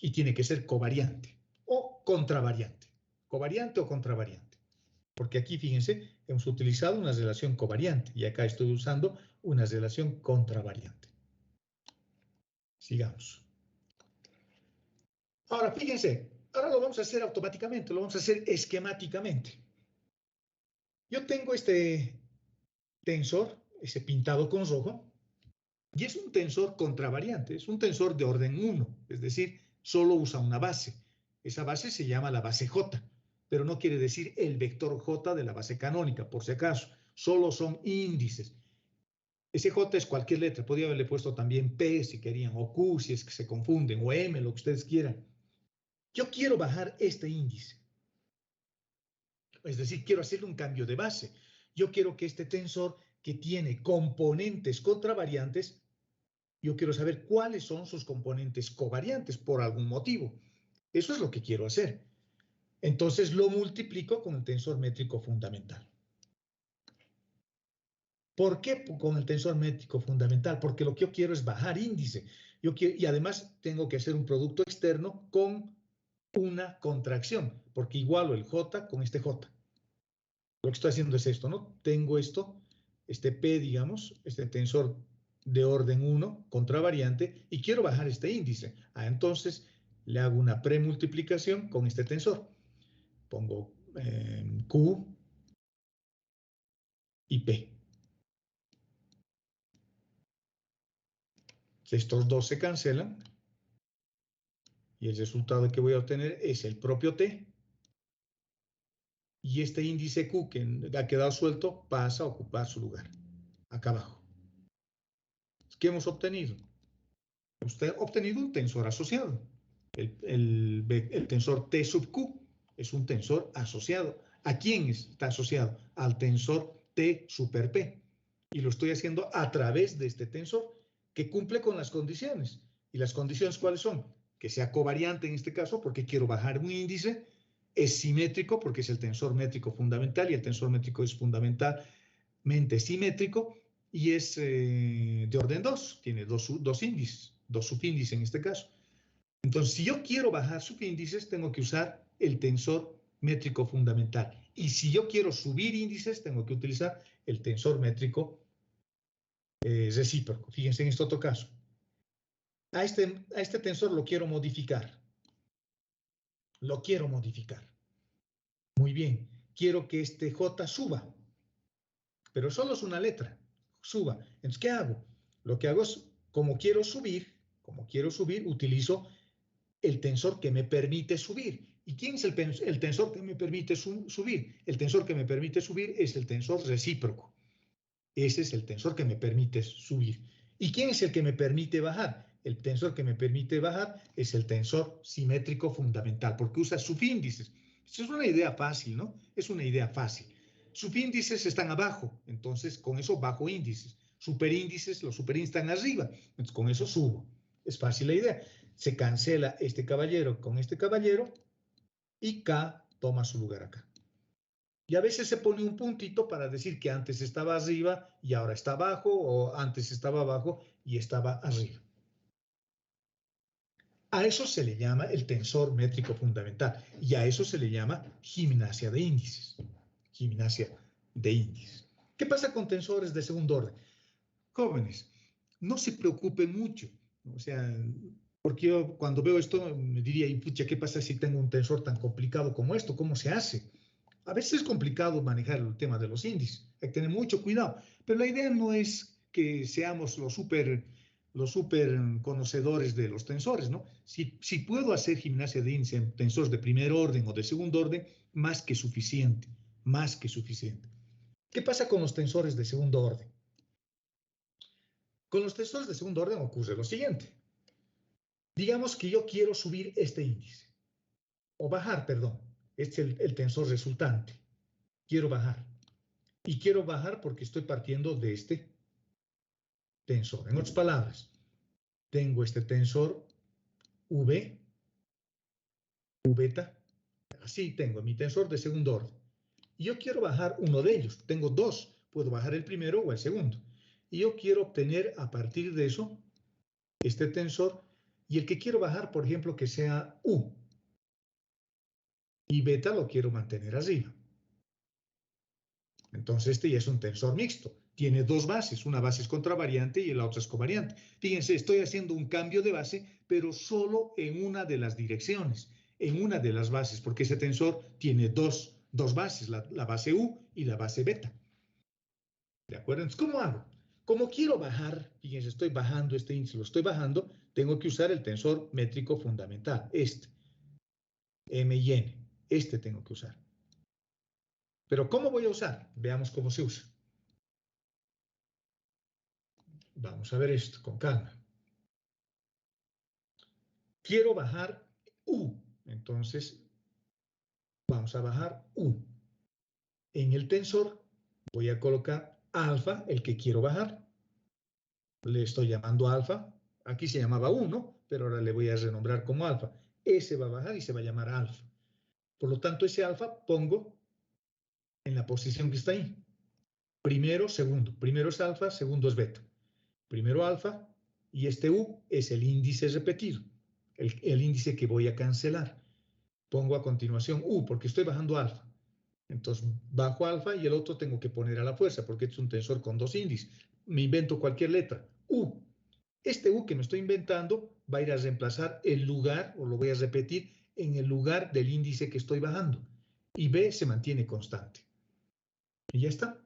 y tiene que ser covariante o contravariante, covariante o contravariante. Porque aquí, fíjense, hemos utilizado una relación covariante y acá estoy usando una relación contravariante. Sigamos. Ahora, fíjense, ahora lo vamos a hacer automáticamente, lo vamos a hacer esquemáticamente. Yo tengo este tensor, ese pintado con rojo, y es un tensor contravariante, es un tensor de orden 1, es decir, solo usa una base. Esa base se llama la base J, pero no quiere decir el vector J de la base canónica, por si acaso, solo son índices. Ese J es cualquier letra, podría haberle puesto también P si querían, o Q si es que se confunden, o M, lo que ustedes quieran. Yo quiero bajar este índice, es decir, quiero hacerle un cambio de base. Yo quiero que este tensor que tiene componentes contravariantes, yo quiero saber cuáles son sus componentes covariantes por algún motivo. Eso es lo que quiero hacer. Entonces lo multiplico con el tensor métrico fundamental. ¿Por qué con el tensor métrico fundamental? Porque lo que yo quiero es bajar índice. Y además tengo que hacer un producto externo con una contracción, porque igualo el J con este J. Lo que estoy haciendo es esto, ¿no? Tengo esto, este P, digamos, este tensor de orden 1, contravariante, y quiero bajar este índice. Entonces le hago una premultiplicación con este tensor. Pongo Q y P. Estos dos se cancelan y el resultado que voy a obtener es el propio T. Y este índice Q que ha quedado suelto pasa a ocupar su lugar, acá abajo. ¿Qué hemos obtenido? Usted ha obtenido un tensor asociado. El tensor T sub Q es un tensor asociado. ¿A quién está asociado? Al tensor T super P. Y lo estoy haciendo a través de este tensor que cumple con las condiciones. ¿Y las condiciones cuáles son? Que sea covariante en este caso porque quiero bajar un índice, es simétrico porque es el tensor métrico fundamental y el tensor métrico es fundamentalmente simétrico y es de orden 2, tiene dos índices, dos subíndices en este caso. Entonces, si yo quiero bajar subíndices, tengo que usar el tensor métrico fundamental. Y si yo quiero subir índices, tengo que utilizar el tensor métrico recíproco. Fíjense en este otro caso. A este tensor lo quiero modificar. Lo quiero modificar. Muy bien. Quiero que este J suba. Pero solo es una letra. Suba. Entonces, ¿qué hago? Lo que hago es, como quiero subir, utilizo el tensor que me permite subir. ¿Y quién es el tensor que me permite subir? El tensor que me permite subir es el tensor recíproco. Ese es el tensor que me permite subir. ¿Y quién es el que me permite bajar? El tensor que me permite bajar es el tensor simétrico fundamental, porque usa subíndices. Eso es una idea fácil, ¿no? Es una idea fácil. Subíndices están abajo, entonces con eso bajo índices. Superíndices, los superíndices están arriba, entonces con eso subo. Es fácil la idea. Se cancela este caballero con este caballero y K toma su lugar acá. Y a veces se pone un puntito para decir que antes estaba arriba y ahora está abajo, o antes estaba abajo y estaba arriba. A eso se le llama el tensor métrico fundamental y a eso se le llama gimnasia de índices. Gimnasia de índices. ¿Qué pasa con tensores de segundo orden? Jóvenes, no se preocupen mucho. O sea, porque yo cuando veo esto me diría, y pucha, ¿qué pasa si tengo un tensor tan complicado como esto? ¿Cómo se hace? A veces es complicado manejar el tema de los índices, hay que tener mucho cuidado, pero la idea no es que seamos los super conocedores de los tensores, ¿no? Si puedo hacer gimnasia de índice en tensores de primer orden o de segundo orden, más que suficiente, más que suficiente. ¿Qué pasa con los tensores de segundo orden? Con los tensores de segundo orden ocurre lo siguiente. Digamos que yo quiero subir este índice, o bajar, perdón, este es el tensor resultante. Quiero bajar. Y quiero bajar porque estoy partiendo de este tensor. En otras palabras, tengo este tensor V, U beta, así tengo mi tensor de segundo orden. Y yo quiero bajar uno de ellos. Tengo dos, puedo bajar el primero o el segundo. Y yo quiero obtener a partir de eso este tensor y el que quiero bajar, por ejemplo, que sea U. Y beta lo quiero mantener arriba. Entonces este ya es un tensor mixto. Tiene dos bases, una base es contravariante y la otra es covariante. Fíjense, estoy haciendo un cambio de base, pero solo en una de las direcciones, en una de las bases, porque ese tensor tiene dos bases, la base U y la base beta. ¿De acuerdo? Entonces, ¿cómo hago? Como quiero bajar, fíjense, estoy bajando este índice, lo estoy bajando, tengo que usar el tensor métrico fundamental, este, M y N, este tengo que usar. Pero ¿cómo voy a usar? Veamos cómo se usa. Vamos a ver esto con calma. Quiero bajar U. Entonces, vamos a bajar U. En el tensor voy a colocar alfa, el que quiero bajar. Le estoy llamando alfa. Aquí se llamaba 1, pero ahora le voy a renombrar como alfa. Ese va a bajar y se va a llamar alfa. Por lo tanto, ese alfa pongo en la posición que está ahí. Primero, segundo. Primero es alfa, segundo es beta. Primero alfa y este U es el índice repetido, el índice que voy a cancelar. Pongo a continuación U porque estoy bajando alfa. Entonces bajo alfa y el otro tengo que poner a la fuerza porque es un tensor con dos índices. Me invento cualquier letra. U. Este U que me estoy inventando va a ir a reemplazar el lugar, o lo voy a repetir, en el lugar del índice que estoy bajando. Y B se mantiene constante. Y ya está.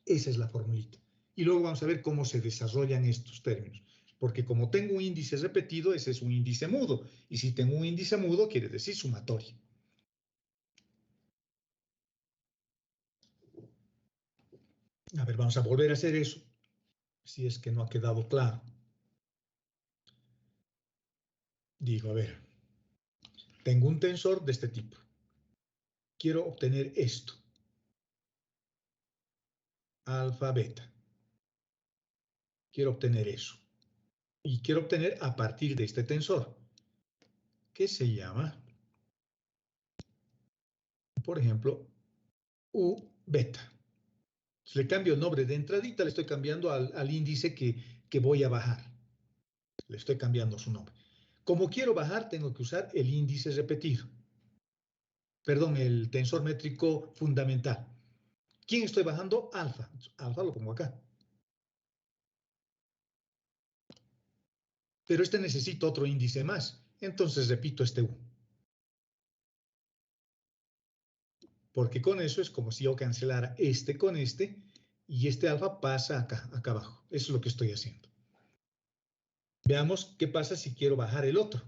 Esa es la formulita. Y luego vamos a ver cómo se desarrollan estos términos. Porque como tengo un índice repetido, ese es un índice mudo. Y si tengo un índice mudo, quiere decir sumatorio. A ver, vamos a volver a hacer eso, si es que no ha quedado claro. Digo, a ver, tengo un tensor de este tipo. Quiero obtener esto. Alfa, beta. Quiero obtener eso. Y quiero obtener a partir de este tensor, que se llama, por ejemplo, U beta. Le cambio el nombre de entradita, le estoy cambiando al índice que voy a bajar. Le estoy cambiando su nombre. Como quiero bajar, tengo que usar el índice repetido. Perdón, el tensor métrico fundamental. ¿Quién estoy bajando? Alfa. Alfa lo pongo acá. Pero este necesita otro índice más. Entonces repito este U. Porque con eso es como si yo cancelara este con este y este alfa pasa acá, acá abajo. Eso es lo que estoy haciendo. Veamos qué pasa si quiero bajar el otro.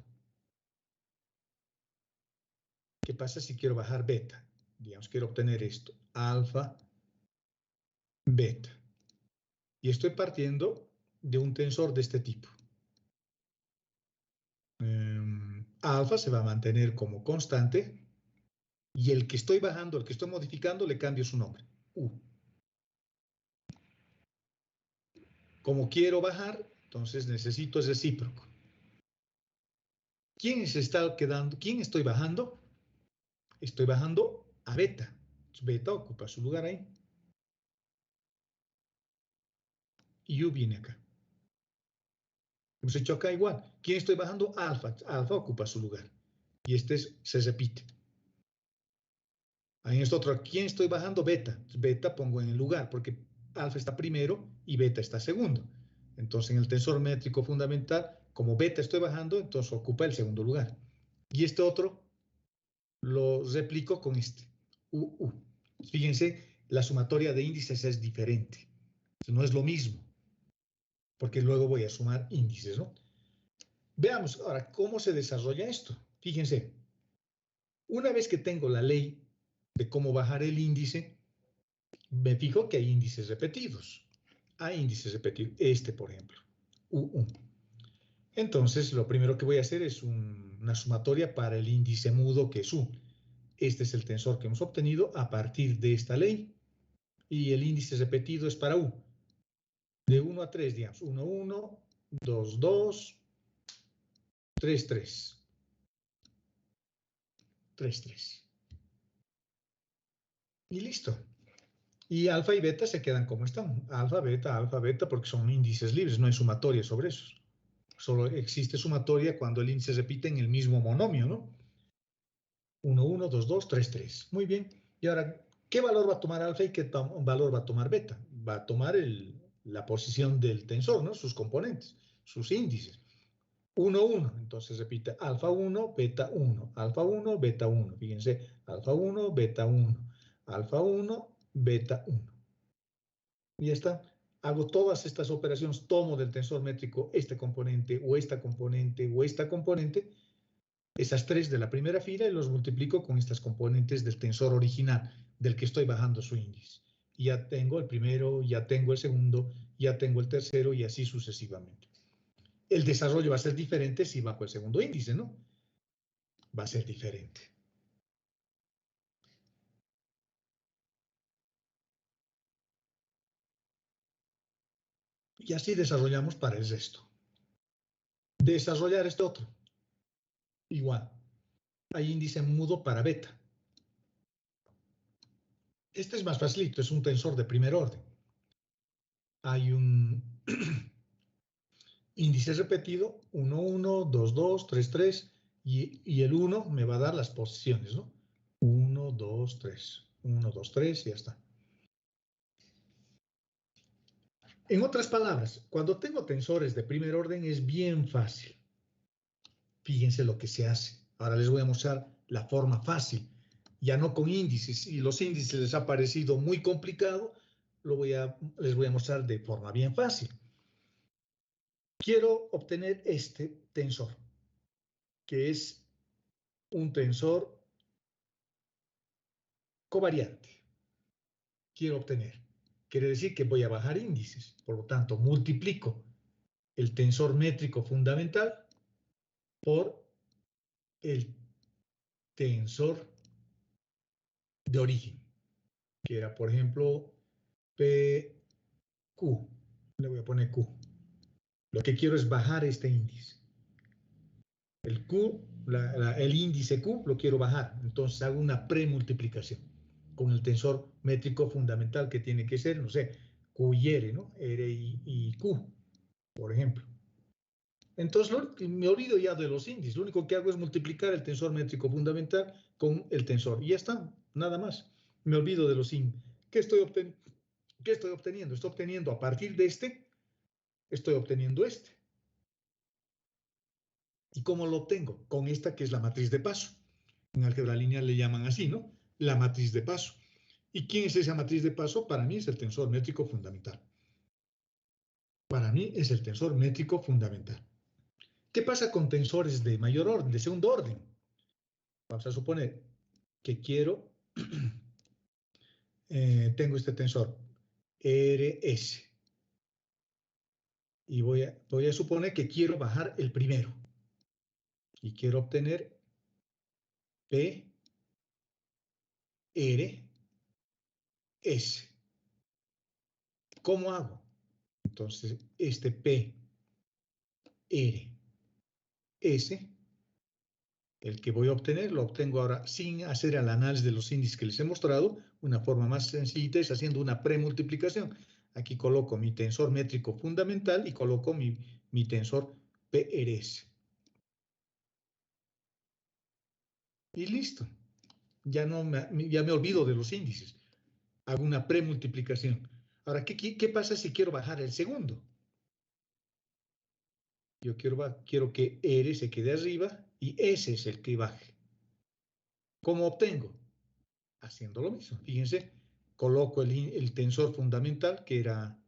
¿Qué pasa si quiero bajar beta? Digamos, quiero obtener esto. Alfa, beta. Y estoy partiendo de un tensor de este tipo. Alfa se va a mantener como constante y el que estoy bajando, el que estoy modificando, le cambio su nombre. U. Como quiero bajar, entonces necesito el recíproco. ¿Quién se está quedando? ¿Quién estoy bajando? Estoy bajando a beta. Beta ocupa su lugar ahí. Y U viene acá. Hemos hecho acá igual. ¿Quién estoy bajando? Alfa. Alfa ocupa su lugar. Y se repite. Ahí en este otro, ¿quién estoy bajando? Beta. Beta pongo en el lugar porque alfa está primero y beta está segundo. Entonces en el tensor métrico fundamental, como beta estoy bajando, entonces ocupa el segundo lugar. Y este otro lo replico con este. UU. Fíjense, la sumatoria de índices es diferente. No es lo mismo, porque luego voy a sumar índices, ¿no? Veamos ahora cómo se desarrolla esto. Fíjense, una vez que tengo la ley de cómo bajar el índice, me fijo que hay índices repetidos. Hay índices repetidos. Este, por ejemplo, U1. Entonces, lo primero que voy a hacer es una sumatoria para el índice mudo que es U. Este es el tensor que hemos obtenido a partir de esta ley. Y el índice repetido es para U. De 1 a 3, digamos. 1, 1, 2, 2, 3, 3. 3, 3. Y listo. Y alfa y beta se quedan como están. Alfa, beta, porque son índices libres, no hay sumatoria sobre esos. Solo existe sumatoria cuando el índice se repite en el mismo monomio, ¿no? 1, 1, 2, 2, 3, 3. Muy bien. Y ahora, ¿qué valor va a tomar alfa y qué valor va a tomar beta? Va a tomar la posición del tensor, ¿no? Sus componentes, sus índices. 1, 1. Entonces repite alfa 1, beta 1, alfa 1, beta 1. Fíjense, alfa 1, beta 1, alfa 1, beta 1. Y ya está. Hago todas estas operaciones, tomo del tensor métrico este componente o esta componente o esta componente, esas tres de la primera fila, y los multiplico con estas componentes del tensor original, del que estoy bajando su índice. Y ya tengo el primero, ya tengo el segundo, ya tengo el tercero y así sucesivamente. El desarrollo va a ser diferente si bajo el segundo índice, ¿no? Va a ser diferente. Y así desarrollamos para el resto. Desarrollar este otro. Igual. Hay índice mudo para beta. Este es más facilito, es un tensor de primer orden. Hay un índice repetido, 1, 1, 2, 2, 3, 3, y el 1 me va a dar las posiciones, ¿no? 1, 2, 3, 1, 2, 3, y ya está. En otras palabras, cuando tengo tensores de primer orden es bien fácil. Fíjense lo que se hace. Ahora les voy a mostrar la forma fácil, ya no con índices. Si los índices les ha parecido muy complicado, les voy a mostrar de forma bien fácil. Quiero obtener este tensor, que es un tensor covariante. Quiero obtener. Quiere decir que voy a bajar índices. Por lo tanto, multiplico el tensor métrico fundamental por el tensor de origen, que era, por ejemplo, PQ. Le voy a poner Q. Lo que quiero es bajar este índice. El Q, el índice Q lo quiero bajar. Entonces hago una premultiplicación con el tensor métrico fundamental que tiene que ser, no sé, Q y R, ¿no? R y Q, por ejemplo. Entonces me olvido ya de los índices. Lo único que hago es multiplicar el tensor métrico fundamental con el tensor. Y ya está, nada más. Me olvido de los índices. ¿Qué estoy obteniendo? Estoy obteniendo a partir de este, estoy obteniendo este. ¿Y cómo lo obtengo? Con esta que es la matriz de paso. En álgebra lineal le llaman así, ¿no? La matriz de paso. ¿Y quién es esa matriz de paso? Para mí es el tensor métrico fundamental. Para mí es el tensor métrico fundamental. ¿Qué pasa con tensores de mayor orden, de segundo orden? Vamos a suponer que tengo este tensor RS. Y voy a suponer que quiero bajar el primero. Y quiero obtener P, R, S. ¿Cómo hago? Entonces, este P, R, S, el que voy a obtener, lo obtengo ahora sin hacer el análisis de los índices que les he mostrado. Una forma más sencilla es haciendo una premultiplicación. Aquí coloco mi tensor métrico fundamental y coloco mi tensor PRS. Y listo. Ya me olvido de los índices. Hago una premultiplicación. Ahora, ¿qué pasa si quiero bajar el segundo? Yo quiero que R se quede arriba y S es el que baje. ¿Cómo obtengo? Haciendo lo mismo. Fíjense, coloco el tensor fundamental, que era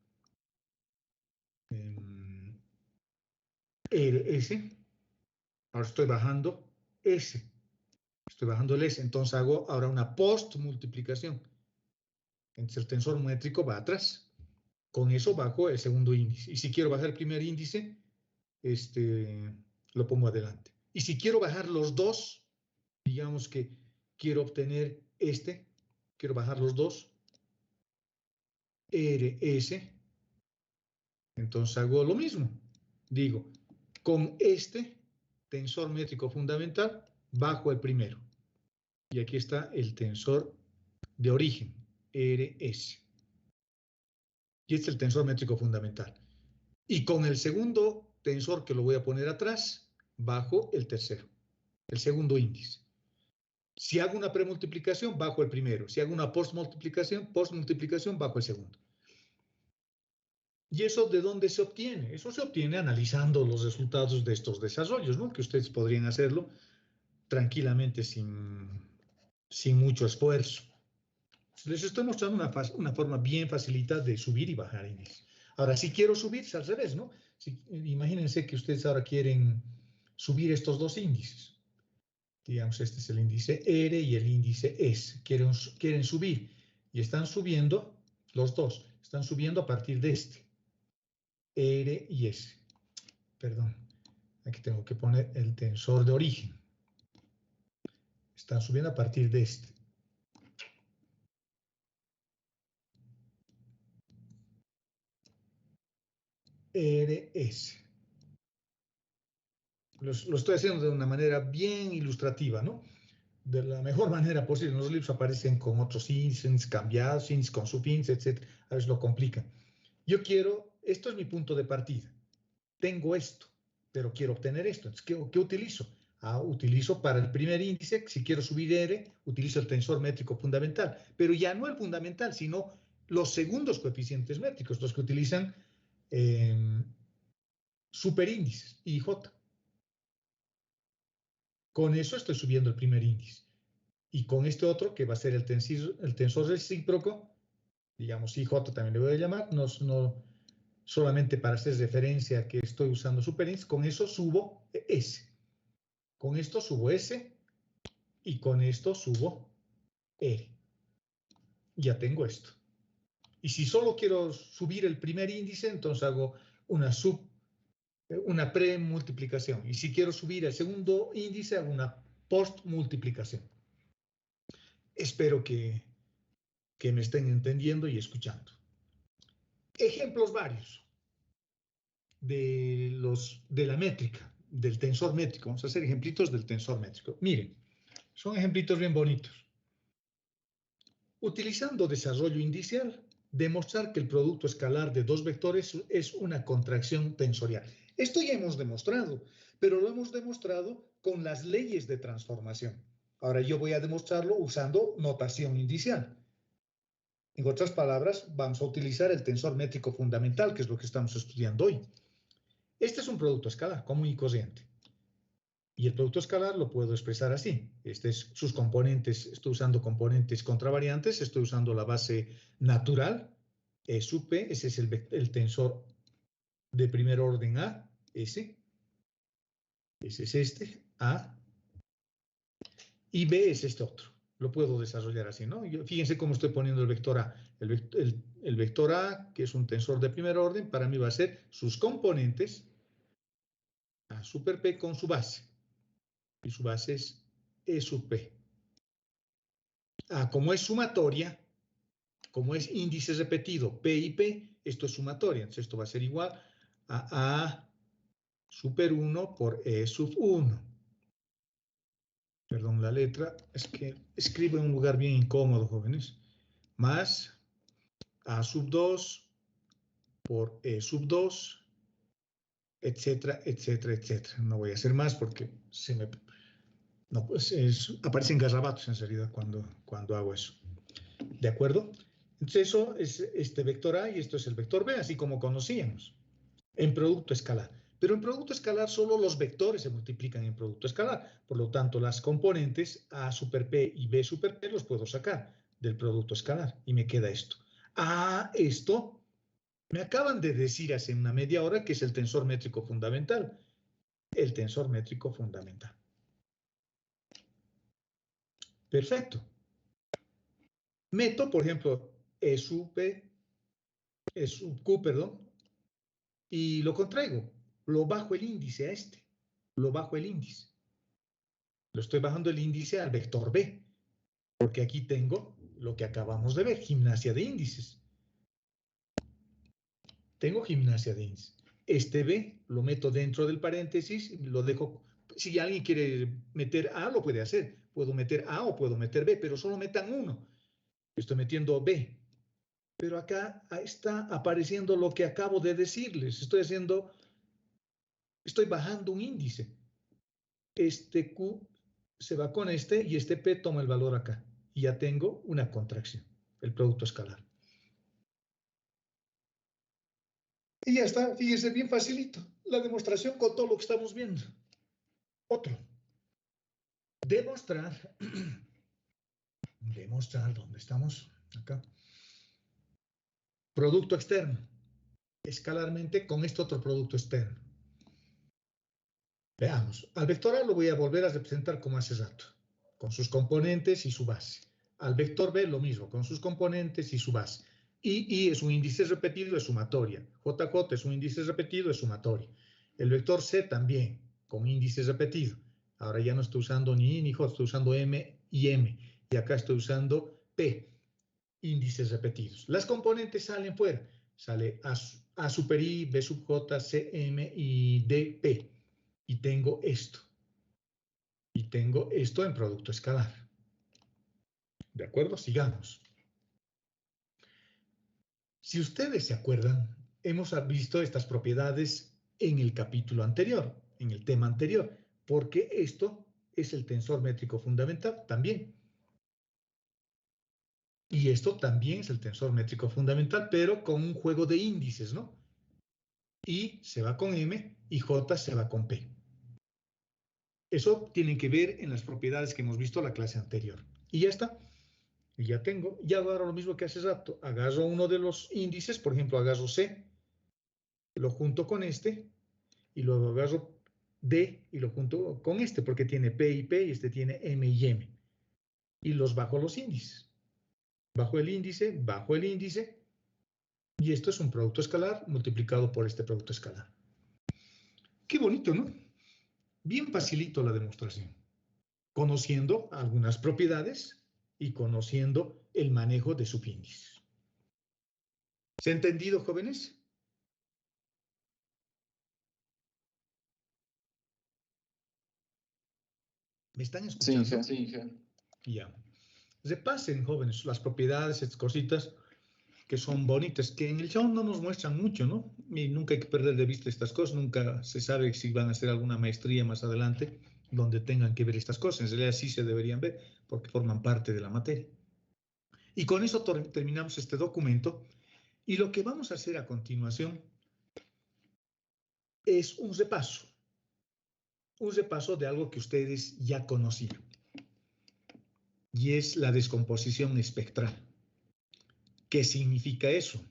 RS. Ahora estoy bajando S. Estoy bajando el S. Entonces hago ahora una post-multiplicación. Entonces el tensor métrico va atrás. Con eso bajo el segundo índice. Y si quiero bajar el primer índice, lo pongo adelante. Y si quiero bajar los dos, digamos que quiero obtener quiero bajar los dos, RS, entonces hago lo mismo. Digo, con este tensor métrico fundamental, bajo el primero. Y aquí está el tensor de origen, RS. Y este es el tensor métrico fundamental. Y con el segundo tensor que lo voy a poner atrás, bajo el tercero, el segundo índice. Si hago una premultiplicación, bajo el primero. Si hago una postmultiplicación, bajo el segundo. ¿Y eso de dónde se obtiene? Eso se obtiene analizando los resultados de estos desarrollos, ¿no? Que ustedes podrían hacerlo tranquilamente sin mucho esfuerzo. Les estoy mostrando una forma bien facilita de subir y bajar índices. Ahora, si quiero subir, es al revés, ¿no? Imagínense que ustedes ahora quieren subir estos dos índices. Digamos, este es el índice R y el índice S. Quieren subir y están subiendo, los dos, están subiendo a partir de este, R y S. Perdón, aquí tengo que poner el tensor de origen. Están subiendo a partir de este. RS. Lo estoy haciendo de una manera bien ilustrativa, ¿no? De la mejor manera posible. Los libros aparecen con otros índices cambiados, índices con subíndices, etc. A veces lo complican. Yo quiero, esto es mi punto de partida. Tengo esto, pero quiero obtener esto. Entonces, ¿qué utilizo? Utilizo para el primer índice, si quiero subir R, utilizo el tensor métrico fundamental, pero ya no el fundamental, sino los segundos coeficientes métricos, los que utilizan superíndices, I y J. Con eso estoy subiendo el primer índice. Y con este otro, que va a ser el tensor recíproco, digamos IJ también le voy a llamar, no solamente para hacer referencia a que estoy usando superíndice, con eso subo S. Con esto subo S y con esto subo R. Ya tengo esto. Y si solo quiero subir el primer índice, entonces hago una premultiplicación. Y si quiero subir el segundo índice, hago una postmultiplicación. Espero que me estén entendiendo y escuchando. Ejemplos varios de la métrica, del tensor métrico. Vamos a hacer ejemplitos del tensor métrico. Miren, son ejemplitos bien bonitos. Utilizando desarrollo indicial, demostrar que el producto escalar de dos vectores es una contracción tensorial. Esto ya hemos demostrado, pero lo hemos demostrado con las leyes de transformación. Ahora yo voy a demostrarlo usando notación indicial. En otras palabras, vamos a utilizar el tensor métrico fundamental, que es lo que estamos estudiando hoy. Este es un producto escalar común y corriente. Y el producto escalar lo puedo expresar así. Sus componentes, estoy usando componentes contravariantes, estoy usando la base natural, E sub P, ese es el tensor de primer orden A, ese es este, A, y B es este otro. Lo puedo desarrollar así, ¿no? Fíjense cómo estoy poniendo el vector A. El vector A, que es un tensor de primer orden, para mí va a ser sus componentes, A super P con su base. Y su base es E sub P. Como es sumatoria, como es índice repetido P y P, esto es sumatoria. Entonces esto va a ser igual a A super 1 por E sub 1. perdón la letra, es que escribo en un lugar bien incómodo, jóvenes, más A sub 2 por E sub 2, etcétera, etcétera, etcétera. No voy a hacer más porque no, pues aparecen garrabatos en realidad cuando hago eso. ¿De acuerdo? Entonces eso es este vector A y esto es el vector B, así como conocíamos, en producto escalar. Pero en producto escalar solo los vectores se multiplican en producto escalar. Por lo tanto, las componentes A super P y B super P los puedo sacar del producto escalar y me queda esto. Esto me acaban de decir hace una media hora que es el tensor métrico fundamental. El tensor métrico fundamental. Perfecto. Meto, por ejemplo, E sub P, E sub Q, perdón, y lo contraigo. Lo bajo el índice a este. Lo bajo el índice. Lo estoy bajando el índice al vector B, porque aquí tengo lo que acabamos de ver, gimnasia de índices. Tengo gimnasia de índices. Este B lo meto dentro del paréntesis, lo dejo. Si alguien quiere meter A, lo puede hacer. Puedo meter A o puedo meter B, pero solo metan uno. Estoy metiendo B. Pero acá está apareciendo lo que acabo de decirles. Estoy bajando un índice. Este Q se va con este y este P toma el valor acá. Y ya tengo una contracción, el producto escalar. Y ya está, fíjense, bien facilito. La demostración con todo lo que estamos viendo. Otro. Demostrar, ¿dónde estamos? Acá. Producto externo. Escalarmente con este otro producto externo. Veamos. Al vector A lo voy a volver a representar como hace rato, con sus componentes y su base. Al vector B lo mismo, con sus componentes y su base. I es un índice repetido, es sumatoria. JJ es un índice repetido, es sumatoria. El vector C también, con índice repetido. Ahora ya no estoy usando ni I ni J, estoy usando M y M. Y acá estoy usando P, índices repetidos. Las componentes salen fuera. Sale A super I, B sub J, C, M y D, P. Y tengo esto. Y tengo esto en producto escalar. ¿De acuerdo? Sigamos. Si ustedes se acuerdan, hemos visto estas propiedades en el capítulo anterior, en el tema anterior, porque esto es el tensor métrico fundamental también. Y esto también es el tensor métrico fundamental, pero con un juego de índices, ¿no? I se va con M y J se va con P. Eso tienen que ver en las propiedades que hemos visto en la clase anterior. Y ya está. Y ya tengo, ya agarro lo mismo que hace rato. Agarro uno de los índices, por ejemplo, agarro C, lo junto con este, y luego agarro D y lo junto con este, porque tiene P y P, y este tiene M y M. Y los bajo los índices. Bajo el índice, y esto es un producto escalar multiplicado por este producto escalar. Qué bonito, ¿no? Bien facilito la demostración. Conociendo algunas propiedades y conociendo el manejo de subíndices. ¿Se ha entendido, jóvenes? ¿Me están escuchando? Sí, sí. Ya. Repasen, jóvenes, las propiedades, estas cositas que son bonitas, que en el show no nos muestran mucho, ¿no? Y nunca hay que perder de vista estas cosas, nunca se sabe si van a hacer alguna maestría más adelante donde tengan que ver estas cosas. En realidad sí se deberían ver porque forman parte de la materia. Y con eso terminamos este documento y lo que vamos a hacer a continuación es un repaso de algo que ustedes ya conocían y es la descomposición espectral. ¿Qué significa eso?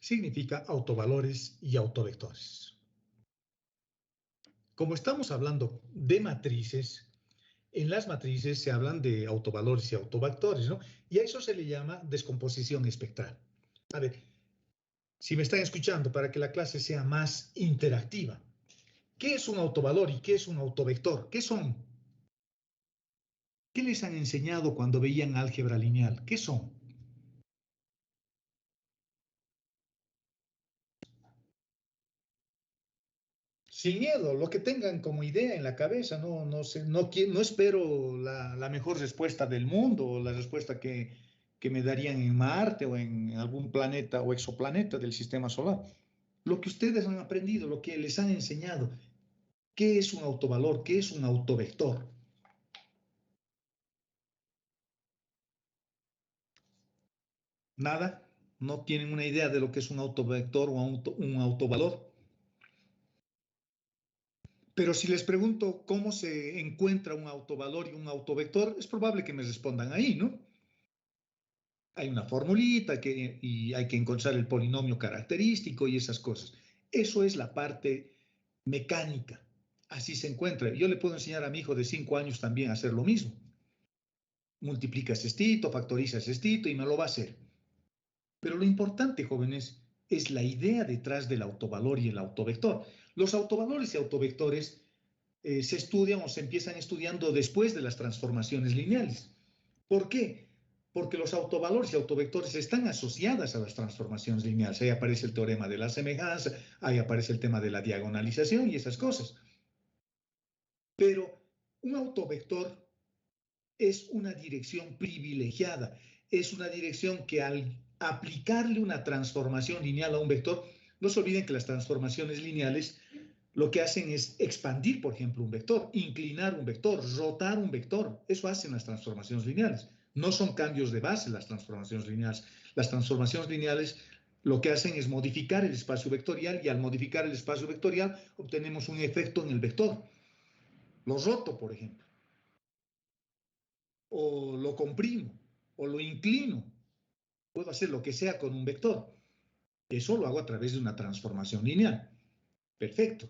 Significa autovalores y autovectores. Como estamos hablando de matrices, en las matrices se hablan de autovalores y autovectores, ¿no? Y a eso se le llama descomposición espectral. A ver, si me están escuchando para que la clase sea más interactiva, ¿qué es un autovalor y qué es un autovector? ¿Qué son? ¿Qué les han enseñado cuando veían álgebra lineal? ¿Qué son? sin miedo, lo que tengan como idea en la cabeza, no sé, no espero la mejor respuesta del mundo, o la respuesta que me darían en Marte o en algún planeta o exoplaneta del sistema solar. Lo que ustedes han aprendido, lo que les han enseñado, ¿qué es un autovalor? ¿Qué es un autovector? Nada, no tienen una idea de lo que es un autovector o un autovalor. Pero si les pregunto cómo se encuentra un autovalor y un autovector, es probable que me respondan ahí, ¿no? Hay una formulita y hay que encontrar el polinomio característico y esas cosas. Eso es la parte mecánica. Así se encuentra. Yo le puedo enseñar a mi hijo de 5 años también a hacer lo mismo. Multiplica cestito, factoriza cestito y me lo va a hacer. Pero lo importante, jóvenes, es la idea detrás del autovalor y el autovector. Los autovalores y autovectores se estudian o se empiezan estudiando después de las transformaciones lineales. ¿Por qué? Porque los autovalores y autovectores están asociadas a las transformaciones lineales. Ahí aparece el teorema de la semejanza, ahí aparece el tema de la diagonalización y esas cosas. Pero un autovector es una dirección privilegiada, es una dirección que al aplicarle una transformación lineal a un vector, no se olviden que las transformaciones lineales lo que hacen es expandir, por ejemplo, un vector, inclinar un vector, rotar un vector. Eso hacen las transformaciones lineales. No son cambios de base las transformaciones lineales. Las transformaciones lineales lo que hacen es modificar el espacio vectorial y al modificar el espacio vectorial obtenemos un efecto en el vector. Lo roto, por ejemplo, o lo comprimo, o lo inclino. Puedo hacer lo que sea con un vector. Eso lo hago a través de una transformación lineal. Perfecto.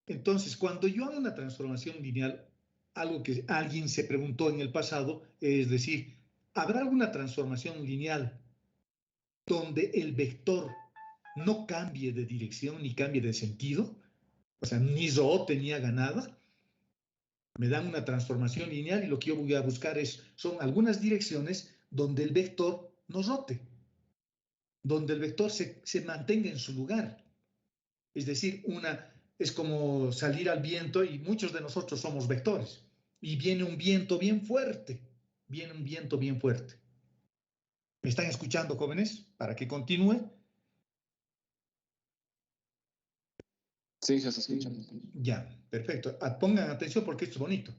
Entonces, cuando yo hago una transformación lineal, algo que alguien se preguntó en el pasado, es decir, ¿habrá alguna transformación lineal donde el vector no cambie de dirección ni cambie de sentido? O sea, ni rote ni haga nada. Me dan una transformación lineal y lo que yo voy a buscar son algunas direcciones donde el vector no rote, donde el vector se mantenga en su lugar. Es decir, es como salir al viento y muchos de nosotros somos vectores. Y viene un viento bien fuerte, viene un viento bien fuerte. ¿Me están escuchando, jóvenes? Para que continúe. Sí, se está escuchando. Ya, perfecto. Pongan atención porque esto es bonito.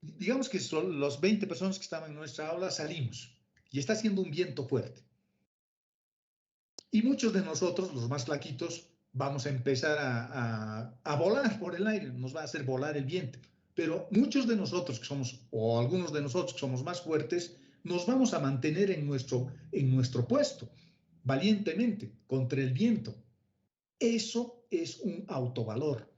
Digamos que son los 20 personas que estaban en nuestra aula, salimos y está haciendo un viento fuerte. Y muchos de nosotros, los más flaquitos, vamos a empezar a volar por el aire, nos va a hacer volar el viento. Pero muchos de nosotros que somos, o algunos de nosotros que somos más fuertes, nos vamos a mantener en nuestro puesto, valientemente, contra el viento. Eso es un autovalor.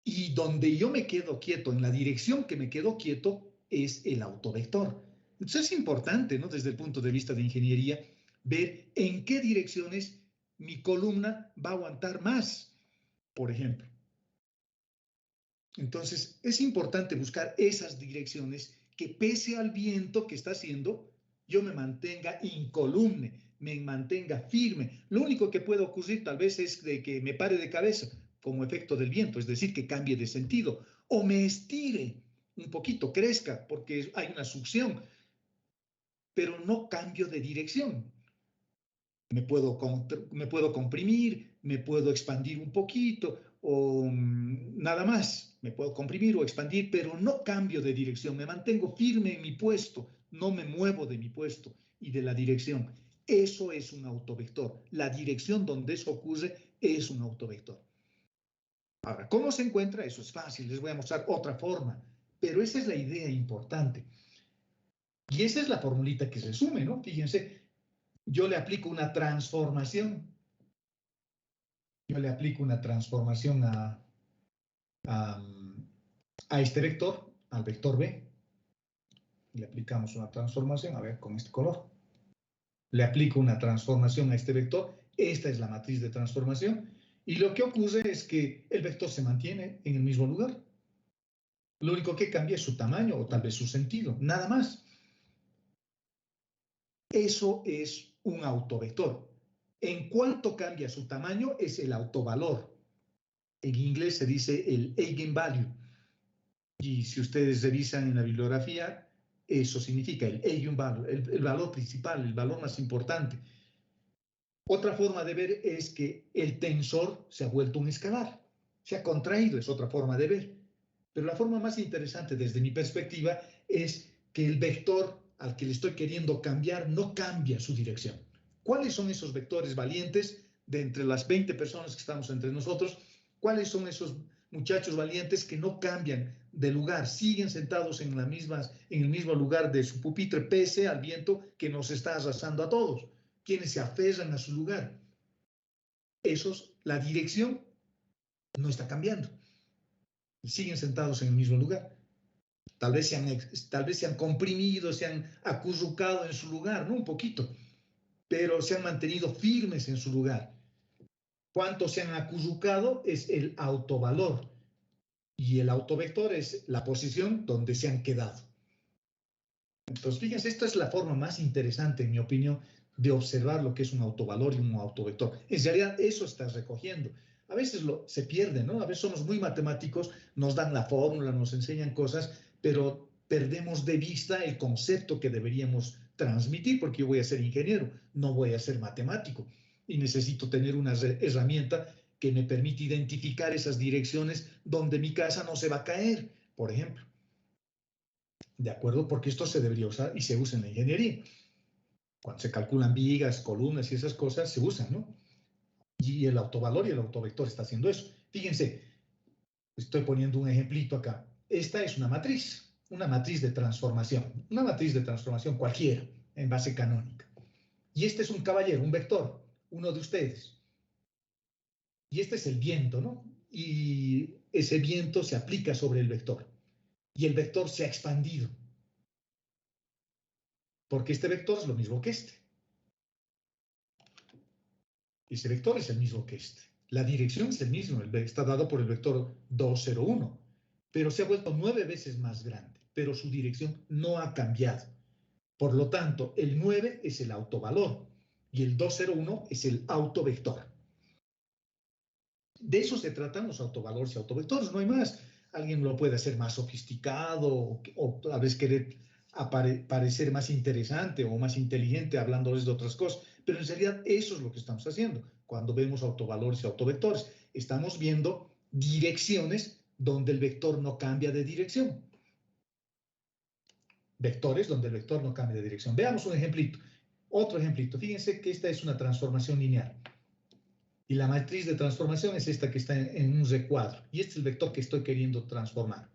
Y donde yo me quedo quieto, en la dirección que me quedo quieto, es el autovector. Entonces es importante, ¿no? Desde el punto de vista de ingeniería, ver en qué direcciones mi columna va a aguantar más, por ejemplo. Entonces es importante buscar esas direcciones que pese al viento que está haciendo, yo me mantenga incolumne, me mantenga firme. Lo único que puede ocurrir tal vez es de que me pare de cabeza como efecto del viento, es decir, que cambie de sentido o me estire un poquito, crezca porque hay una succión, pero no cambio de dirección. Me puedo comprimir, me puedo expandir un poquito o nada más. Me puedo comprimir o expandir, pero no cambio de dirección. Me mantengo firme en mi puesto, no me muevo de mi puesto y de la dirección. Eso es un autovector. La dirección donde eso ocurre es un autovector. Ahora, ¿cómo se encuentra? Eso es fácil. Les voy a mostrar otra forma, pero esa es la idea importante. Y esa es la formulita que se resume, ¿no? Fíjense, yo le aplico una transformación. Yo le aplico una transformación a este vector, al vector B. Le aplicamos una transformación, a ver, con este color. Le aplico una transformación a este vector. Esta es la matriz de transformación. Y lo que ocurre es que el vector se mantiene en el mismo lugar. Lo único que cambia es su tamaño o tal vez su sentido, nada más. Eso es un autovector. En cuanto cambia su tamaño es el autovalor. En inglés se dice el eigenvalue. Y si ustedes revisan en la bibliografía, eso significa el eigenvalue, el valor principal, el valor más importante. Otra forma de ver es que el tensor se ha vuelto un escalar, se ha contraído, es otra forma de ver. Pero la forma más interesante desde mi perspectiva es que el vector al que le estoy queriendo cambiar no cambia su dirección. ¿Cuáles son esos vectores valientes de entre las 20 personas que estamos entre nosotros? ¿Cuáles son esos muchachos valientes que no cambian de lugar, siguen sentados en el mismo lugar de su pupitre, pese al viento que nos está arrasando a todos? Quienes se aferran a su lugar. La dirección no está cambiando. Siguen sentados en el mismo lugar. Tal vez se han comprimido, se han acurrucado en su lugar, ¿no? Un poquito, pero se han mantenido firmes en su lugar. Cuánto se han acurrucado es el autovalor y el autovector es la posición donde se han quedado. Entonces, fíjense, esta es la forma más interesante, en mi opinión, de observar lo que es un autovalor y un autovector. En realidad, eso estás recogiendo. A veces se pierde, ¿no? A veces somos muy matemáticos, nos dan la fórmula, nos enseñan cosas, pero perdemos de vista el concepto que deberíamos transmitir, porque yo voy a ser ingeniero, no voy a ser matemático, y necesito tener una herramienta que me permite identificar esas direcciones donde mi casa no se va a caer, por ejemplo. ¿De acuerdo? Porque esto se debería usar y se usa en la ingeniería. Cuando se calculan vigas, columnas y esas cosas, se usan, ¿no? Y el autovalor y el autovector está haciendo eso. Fíjense, estoy poniendo un ejemplito acá. Esta es una matriz de transformación cualquiera, en base canónica. Y este es un caballero, un vector, uno de ustedes. Y este es el viento, ¿no? Y ese viento se aplica sobre el vector. Y el vector se ha expandido. Porque este vector es lo mismo que este. Ese vector es el mismo que este. La dirección es el mismo, está dado por el vector 201, pero se ha vuelto 9 veces más grande, pero su dirección no ha cambiado. Por lo tanto, el 9 es el autovalor y el 201 es el autovector. De eso se tratan los autovalores y autovectores, no hay más. Alguien lo puede hacer más sofisticado o tal vez querer parecer más interesante o más inteligente hablándoles de otras cosas, pero en realidad eso es lo que estamos haciendo cuando vemos autovalores y autovectores. Estamos viendo direcciones donde el vector no cambia de dirección. Vectores donde el vector no cambia de dirección. Veamos un ejemplito. Otro ejemplito. Fíjense que esta es una transformación lineal. Y la matriz de transformación es esta que está en un recuadro. Y este es el vector que estoy queriendo transformar.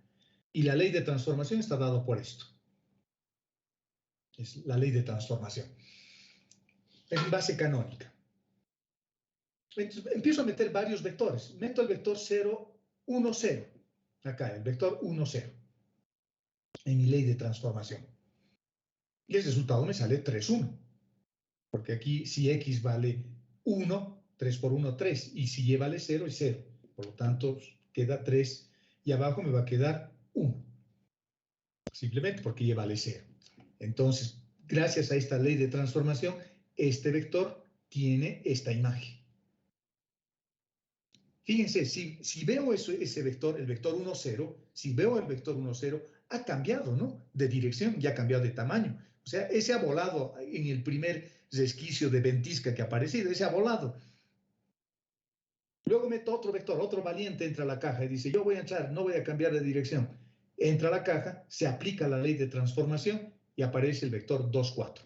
Y la ley de transformación está dada por esto. Es la ley de transformación. Es base canónica. Entonces, empiezo a meter varios vectores. Meto el vector 0, 1, 0. Acá, el vector 1, 0. En mi ley de transformación. Y el resultado me sale 3, 1. Porque aquí si x vale 1, 3 por 1, 3. Y si y vale 0, es 0. Por lo tanto, queda 3. Y abajo me va a quedar 1. Simplemente porque y vale 0. Entonces, gracias a esta ley de transformación, este vector tiene esta imagen. Fíjense, si veo ese vector, el vector 1, 0, si veo el vector 1, 0, ha cambiado, ¿no? De dirección y ha cambiado de tamaño. O sea, ese ha volado en el primer resquicio de ventisca que ha aparecido, ese ha volado. Luego meto otro vector, otro valiente entra a la caja y dice, yo voy a entrar, no voy a cambiar de dirección. Entra a la caja, se aplica la ley de transformación y aparece el vector 2, 4.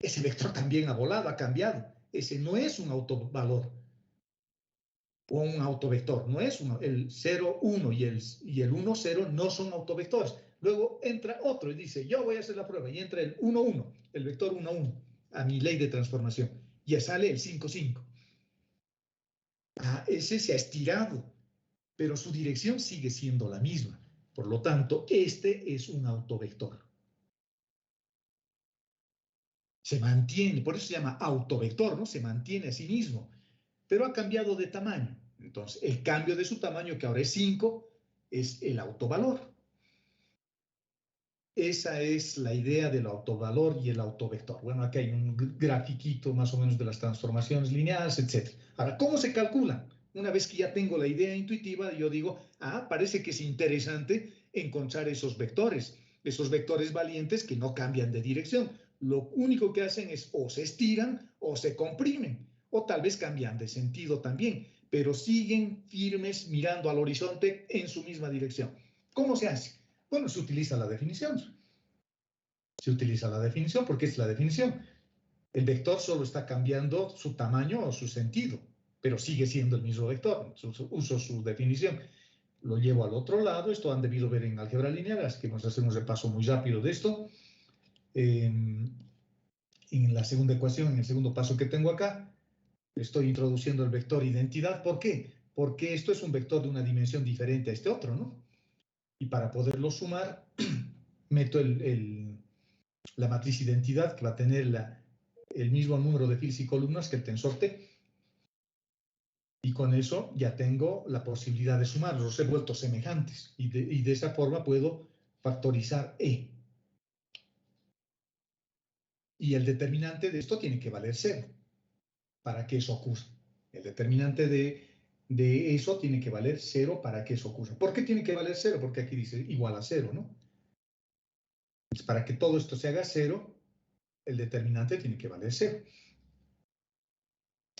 Ese vector también ha volado, ha cambiado. Ese no es un autovalor o un autovector, no es el 0, 1 y el 1, 0 no son autovectores. Luego entra otro y dice, yo voy a hacer la prueba, y entra el 1, 1, el vector 1, 1, a mi ley de transformación. Ya sale el 5, 5. Ese se ha estirado, pero su dirección sigue siendo la misma. Por lo tanto, este es un autovector. Se mantiene, por eso se llama autovector, ¿no? Se mantiene a sí mismo, pero ha cambiado de tamaño. Entonces, el cambio de su tamaño, que ahora es 5, es el autovalor. esa es la idea del autovalor y el autovector. Bueno, aquí hay un grafiquito más o menos de las transformaciones lineales, etc. Ahora, ¿cómo se calculan? Una vez que ya tengo la idea intuitiva, yo digo, parece que es interesante encontrar esos vectores valientes que no cambian de dirección. Lo único que hacen es o se estiran o se comprimen, o tal vez cambian de sentido también, pero siguen firmes mirando al horizonte en su misma dirección. ¿Cómo se hace? Bueno, se utiliza la definición. Se utiliza la definición porque es la definición. El vector solo está cambiando su tamaño o su sentido, pero sigue siendo el mismo vector. Uso su definición. Lo llevo al otro lado. Esto han debido ver en álgebra lineal, así que vamos a hacer un repaso muy rápido de esto. En la segunda ecuación, en el segundo paso que tengo acá, estoy introduciendo el vector identidad. ¿Por qué? Porque esto es un vector de una dimensión diferente a este otro, ¿no? Y para poderlo sumar, meto la matriz identidad, que va a tener el mismo número de filas y columnas que el tensor T. Y con eso ya tengo la posibilidad de sumarlos, los he vuelto semejantes. Y de esa forma puedo factorizar E. Y el determinante de esto tiene que valer 0 para que eso ocurra. El determinante de eso tiene que valer 0 para que eso ocurra. ¿Por qué tiene que valer 0? Porque aquí dice igual a 0, ¿no? Entonces, para que todo esto se haga 0, el determinante tiene que valer 0.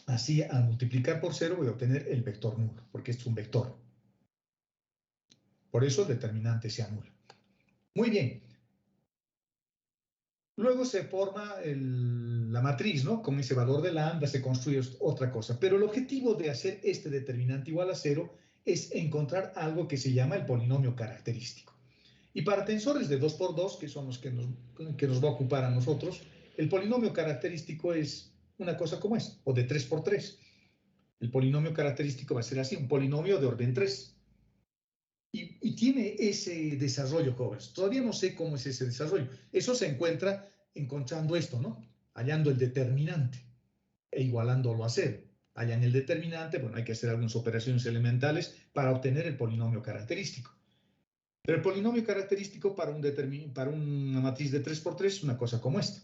Así, al multiplicar por 0 voy a obtener el vector nulo, porque es un vector. Por eso el determinante se anula. Muy bien. Luego se forma la matriz, ¿no? Con ese valor de lambda se construye otra cosa. Pero el objetivo de hacer este determinante igual a 0 es encontrar algo que se llama el polinomio característico. Y para tensores de 2 por 2, que son los que nos va a ocupar a nosotros, el polinomio característico es una cosa como esta, o de 3 por 3. El polinomio característico va a ser así, un polinomio de orden 3. Y tiene ese desarrollo, jóvenes. Todavía no sé cómo es ese desarrollo. Eso se encuentra encontrando esto, ¿no? Hallando el determinante e igualándolo a 0. Hallan el determinante, bueno, hay que hacer algunas operaciones elementales para obtener el polinomio característico. Pero el polinomio característico para una matriz de 3 por 3 es una cosa como esta.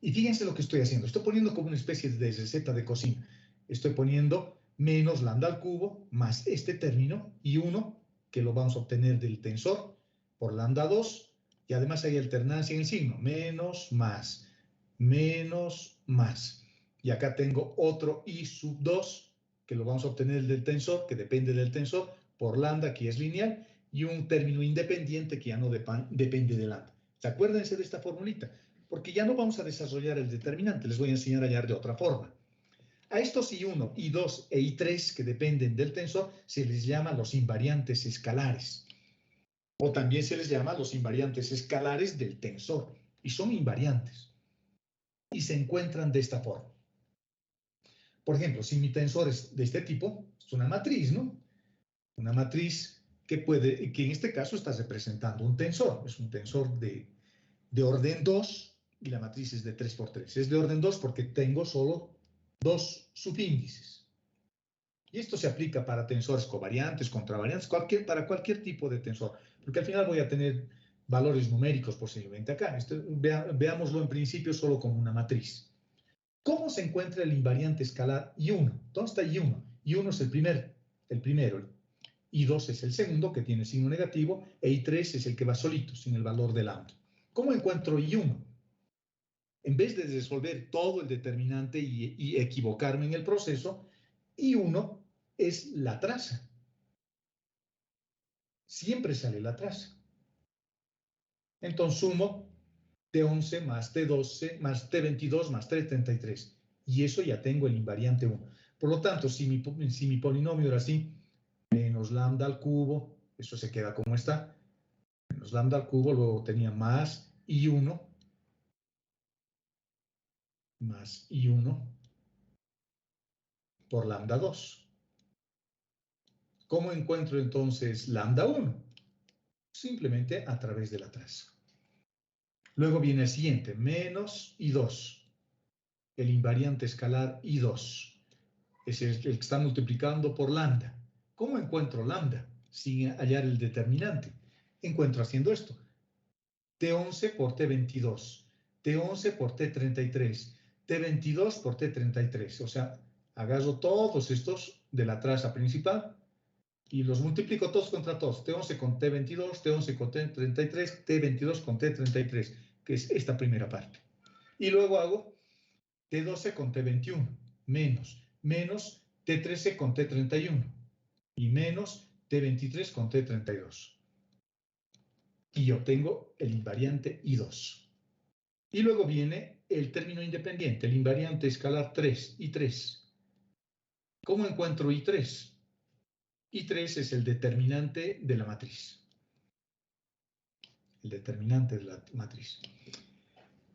Y fíjense lo que estoy haciendo. Estoy poniendo como una especie de receta de cocina. Estoy poniendo menos lambda al cubo más este término y 1, que lo vamos a obtener del tensor, por lambda 2. Y además hay alternancia en el signo. Menos, más. Menos, más. Y acá tengo otro i sub 2, que lo vamos a obtener del tensor, que depende del tensor, por lambda, que es lineal, y un término independiente que ya no depende de lambda. Acuérdense de esta formulita, porque ya no vamos a desarrollar el determinante, les voy a enseñar a hallar de otra forma. A estos I1, I2 e I3 que dependen del tensor se les llama los invariantes escalares. O también se les llama los invariantes escalares del tensor. Y son invariantes. Y se encuentran de esta forma. Por ejemplo, si mi tensor es de este tipo, es una matriz, ¿no? Una matriz que en este caso está representando un tensor. Es un tensor de orden 2 y la matriz es de 3 por 3. Es de orden 2 porque tengo solo 2 subíndices. Y esto se aplica para tensores covariantes, contravariantes, para cualquier tipo de tensor, porque al final voy a tener valores numéricos posiblemente acá. Veámoslo en principio solo como una matriz. ¿Cómo se encuentra el invariante escalar I1? ¿Dónde está I1? I1 es el primero. I2 es el segundo, que tiene signo negativo, e I3 es el que va solito, sin el valor de lambda. ¿Cómo encuentro I1? En vez de resolver todo el determinante y equivocarme en el proceso, I1 es la traza. Siempre sale la traza. Entonces sumo T11 más T12 más T22 más T33. Y eso ya tengo el invariante 1. Por lo tanto, si mi polinomio era así, menos lambda al cubo, eso se queda como está, menos lambda al cubo, luego tenía más I1 más I1 por lambda 2. ¿Cómo encuentro entonces lambda 1? Simplemente a través de la traza. Luego viene el siguiente, menos I2, el invariante escalar I2. Es el que está multiplicando por lambda. ¿Cómo encuentro lambda sin hallar el determinante? encuentro haciendo esto. T11 por T22, T11 por T33, T22 por T33. O sea, agarro todos estos de la traza principal y los multiplico todos contra todos. T11 con T22, T11 con T33, T22 con T33, que es esta primera parte. Y luego hago T12 con T21, menos T13 con T31 y menos T23 con T32. Y obtengo el invariante I2. Y luego viene el término independiente, el invariante escalar 3, I3. ¿Cómo encuentro I3? I3 es el determinante de la matriz. El determinante de la matriz.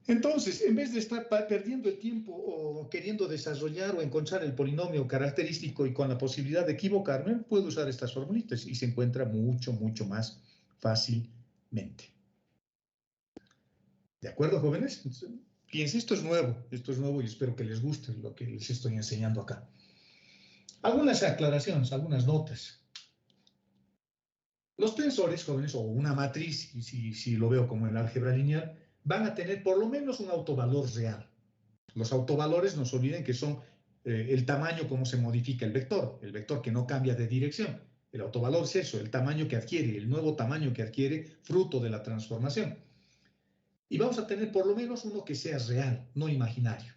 Entonces, en vez de estar perdiendo el tiempo o queriendo desarrollar o encontrar el polinomio característico y con la posibilidad de equivocarme, puedo usar estas formulitas y se encuentra mucho, mucho más fácilmente. ¿De acuerdo, jóvenes? Fíjense, esto es nuevo y espero que les guste lo que les estoy enseñando acá. Algunas aclaraciones, algunas notas. Los tensores, jóvenes, o una matriz, si lo veo como en el álgebra lineal, van a tener por lo menos un autovalor real. Los autovalores, no se olviden que son el tamaño como se modifica el vector que no cambia de dirección. El autovalor es eso, el tamaño que adquiere, el nuevo tamaño que adquiere fruto de la transformación. Y vamos a tener por lo menos uno que sea real, no imaginario.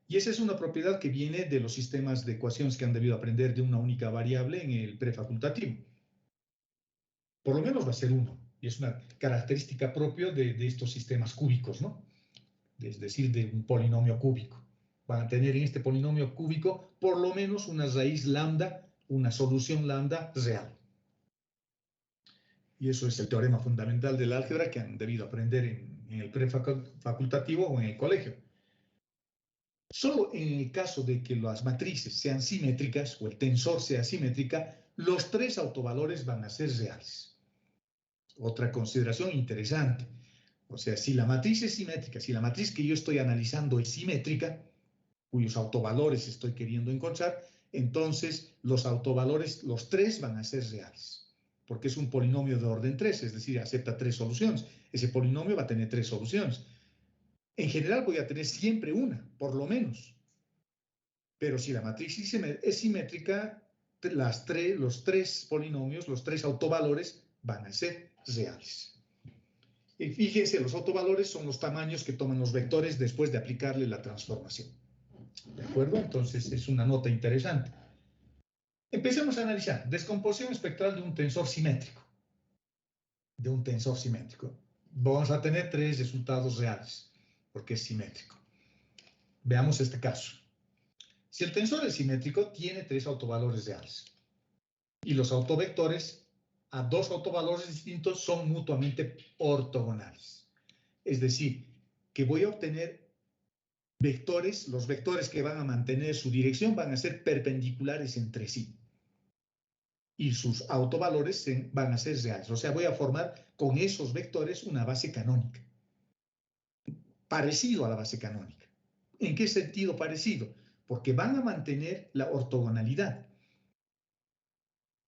Y esa es una propiedad que viene de los sistemas de ecuaciones que han debido aprender de una única variable en el prefacultativo. Por lo menos va a ser uno. Y es una característica propia de estos sistemas cúbicos, ¿no? Es decir, de un polinomio cúbico. Van a tener en este polinomio cúbico por lo menos una raíz lambda, una solución lambda real. Y eso es el teorema fundamental del álgebra que han debido aprender en el prefacultativo o en el colegio. Solo en el caso de que las matrices sean simétricas o el tensor sea simétrica, los tres autovalores van a ser reales. Otra consideración interesante. O sea, si la matriz es simétrica, si la matriz que yo estoy analizando es simétrica, cuyos autovalores estoy queriendo encontrar, entonces los autovalores, los tres van a ser reales, porque es un polinomio de orden 3, es decir, acepta tres soluciones. Ese polinomio va a tener tres soluciones. En general voy a tener siempre una, por lo menos. Pero si la matriz es simétrica, los tres polinomios, los tres autovalores van a ser reales. Y fíjense, los autovalores son los tamaños que toman los vectores después de aplicarle la transformación. ¿De acuerdo? Entonces es una nota interesante. Empecemos a analizar descomposición espectral de un tensor simétrico. Vamos a tener tres resultados reales, porque es simétrico. Veamos este caso. Si el tensor es simétrico, tiene tres autovalores reales. Y los autovectores a dos autovalores distintos son mutuamente ortogonales. Es decir, que voy a obtener vectores, los vectores que van a mantener su dirección van a ser perpendiculares entre sí. Y sus autovalores van a ser reales. O sea, voy a formar con esos vectores una base canónica. Parecido a la base canónica. ¿En qué sentido parecido? Porque van a mantener la ortogonalidad.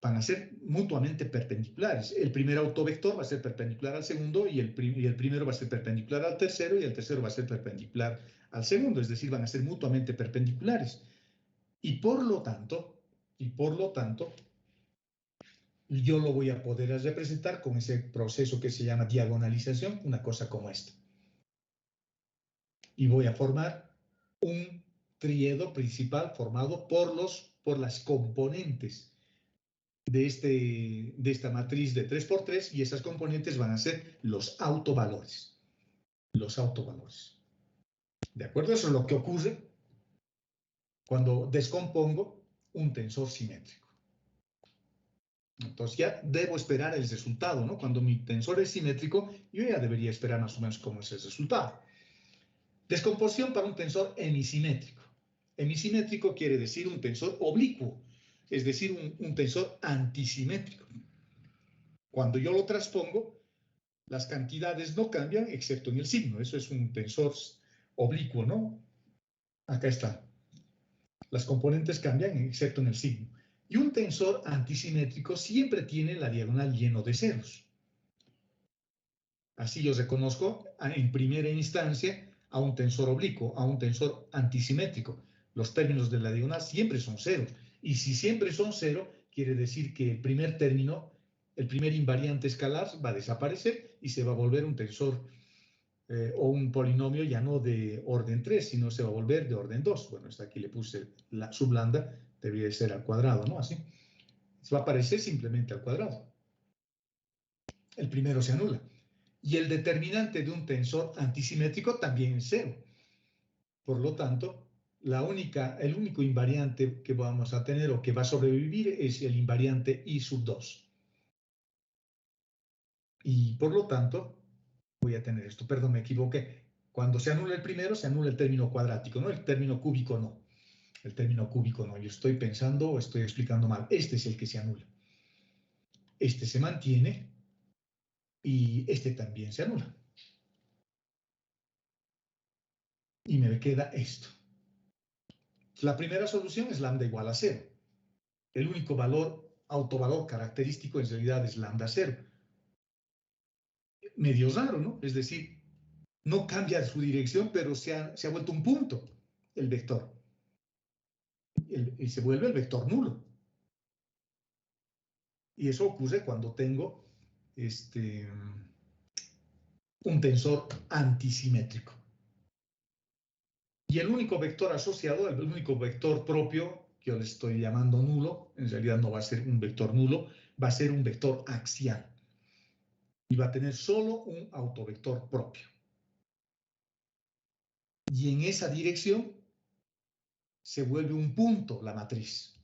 Van a ser mutuamente perpendiculares. El primer autovector va a ser perpendicular al segundo y el primero va a ser perpendicular al tercero y el tercero va a ser perpendicular al segundo, es decir, van a ser mutuamente perpendiculares. Y por lo tanto, yo lo voy a poder representar con ese proceso que se llama diagonalización, una cosa como esta. Y voy a formar un triedo principal formado por las componentes de esta matriz de 3×3 y esas componentes van a ser los autovalores. ¿De acuerdo? Eso es lo que ocurre cuando descompongo un tensor simétrico. Entonces ya debo esperar el resultado, ¿no? Cuando mi tensor es simétrico, yo ya debería esperar más o menos cómo es el resultado. Descomposición para un tensor hemisimétrico. Hemisimétrico quiere decir un tensor oblicuo, es decir, un tensor antisimétrico. Cuando yo lo transpongo, las cantidades no cambian excepto en el signo. Eso es un tensor oblicuo, ¿no? Acá está. Las componentes cambian excepto en el signo. Y un tensor antisimétrico siempre tiene la diagonal lleno de ceros. Así yo reconozco en primera instancia a un tensor oblicuo, a un tensor antisimétrico. Los términos de la diagonal siempre son cero. Y si siempre son cero, quiere decir que el primer término, el primer invariante escalar va a desaparecer y se va a volver un tensor o un polinomio ya no de orden 3, sino se va a volver de orden 2. Bueno, aquí le puse la sublambda, debería ser al cuadrado, ¿no? Así. Se va a aparecer simplemente al cuadrado. El primero se anula. Y el determinante de un tensor antisimétrico también es cero. Por lo tanto, el único invariante que vamos a tener o que va a sobrevivir es el invariante I sub 2. Y por lo tanto, voy a tener esto. Perdón, me equivoqué. Cuando se anula el primero, se anula el término cuadrático, ¿no? El término cúbico no. El término cúbico no. Yo estoy pensando o estoy explicando mal. Este es el que se anula. Este se mantiene y este también se anula. Y me queda esto. La primera solución es lambda igual a 0. El único autovalor característico en realidad es lambda 0. Medio raro, ¿no? Es decir, no cambia su dirección, pero se ha vuelto un punto el vector. Y se vuelve el vector nulo. Y eso ocurre cuando tengo un tensor antisimétrico. Y el único vector asociado, el único vector propio, que yo le estoy llamando nulo, en realidad no va a ser un vector nulo, va a ser un vector axial. Y va a tener solo un autovector propio. Y en esa dirección se vuelve un punto la matriz.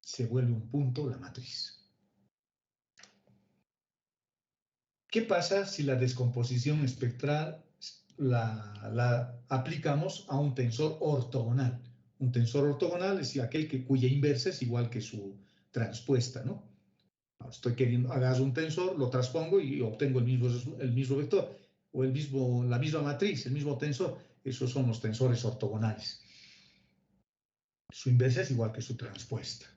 Se vuelve un punto la matriz. ¿Qué pasa si la descomposición espectral la aplicamos a un tensor ortogonal? Un tensor ortogonal es aquel cuya inversa es igual que su transpuesta, ¿no? Estoy queriendo, agarro un tensor, lo transpongo y obtengo el mismo vector, o la misma matriz, el mismo tensor. Esos son los tensores ortogonales. Su inversa es igual que su transpuesta.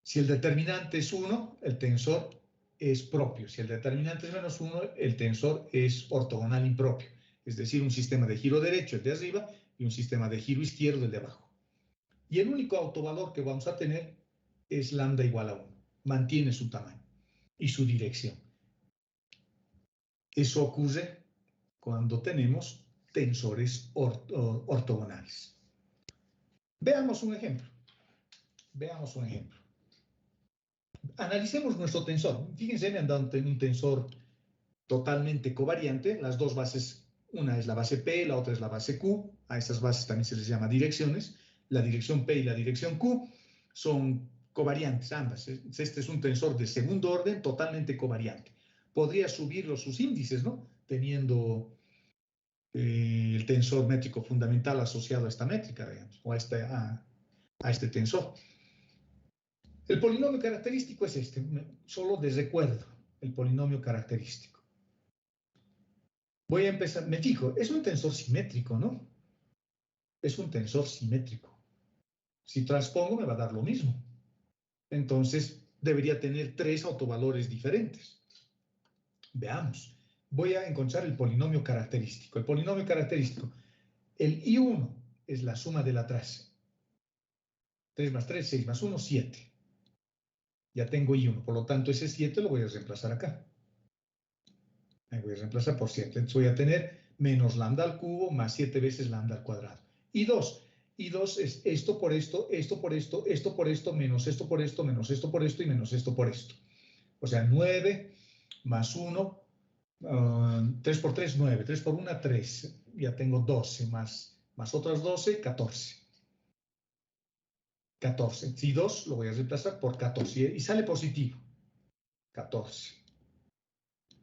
Si el determinante es 1, el tensor es propio. Si el determinante es menos 1, el tensor es ortogonal impropio. Es decir, un sistema de giro derecho, el de arriba, y un sistema de giro izquierdo, el de abajo. Y el único autovalor que vamos a tener es lambda igual a 1. Mantiene su tamaño y su dirección. Eso ocurre cuando tenemos tensores ortogonales. Veamos un ejemplo. Veamos un ejemplo. Analicemos nuestro tensor. Fíjense, me han dado un tensor totalmente covariante. Las dos bases, una es la base P, la otra es la base Q. A esas bases también se les llama direcciones. La dirección P y la dirección Q son covariantes ambas. Este es un tensor de segundo orden totalmente covariante. Podría subirlo sus índices, ¿no? Teniendo el tensor métrico fundamental asociado a esta métrica, digamos, o a este tensor. El polinomio característico es este, solo de recuerdo, el polinomio característico. Voy a empezar, me fijo, es un tensor simétrico, ¿no? Es un tensor simétrico. Si transpongo me va a dar lo mismo. Entonces debería tener 3 autovalores diferentes. Veamos. Voy a encontrar el polinomio característico. El polinomio característico, el I1 es la suma de la traza. 3 más 3, 6 más 1, 7. Ya tengo I1, por lo tanto ese 7 lo voy a reemplazar acá. Me voy a reemplazar por 7. Entonces voy a tener menos lambda al cubo más 7 veces lambda al cuadrado. I2 es esto por esto, esto por esto, esto por esto, menos esto por esto, menos esto por esto y menos esto por esto. O sea, 9 más 1, 3 por 3, 9. 3 por 1, 3. Ya tengo 12 más otras 12, 14. 14. Si 2 lo voy a reemplazar por 14 y sale positivo. 14.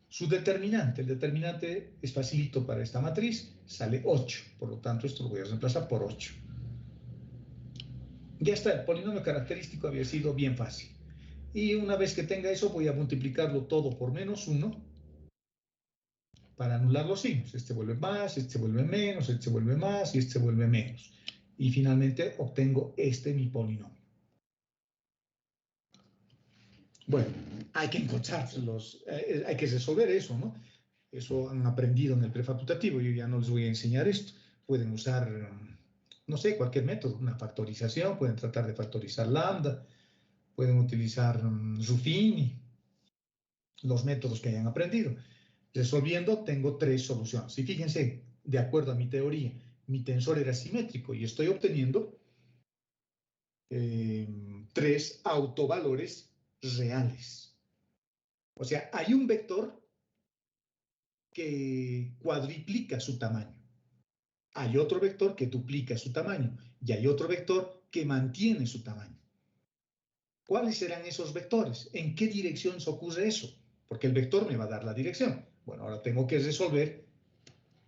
Su determinante, el determinante es facilito para esta matriz, sale 8. Por lo tanto, esto lo voy a reemplazar por 8. Ya está, el polinomio característico había sido bien fácil. Y una vez que tenga eso, voy a multiplicarlo todo por menos 1 para anular los signos. Este vuelve más, este vuelve menos, este vuelve más y este vuelve menos. Y finalmente obtengo mi polinomio. Bueno, hay que encontrarlos, hay que resolver eso, ¿no? Eso han aprendido en el prefacultativo, yo ya no les voy a enseñar esto. Pueden usar, no sé, cualquier método, una factorización, pueden tratar de factorizar lambda, pueden utilizar Ruffini, los métodos que hayan aprendido. Resolviendo, tengo 3 soluciones. Y fíjense, de acuerdo a mi teoría, mi tensor era simétrico y estoy obteniendo 3 autovalores reales. O sea, hay un vector que cuadriplica su tamaño. Hay otro vector que duplica su tamaño y hay otro vector que mantiene su tamaño. ¿Cuáles serán esos vectores? ¿En qué dirección se ocurre eso? Porque el vector me va a dar la dirección. Bueno, ahora tengo que resolver,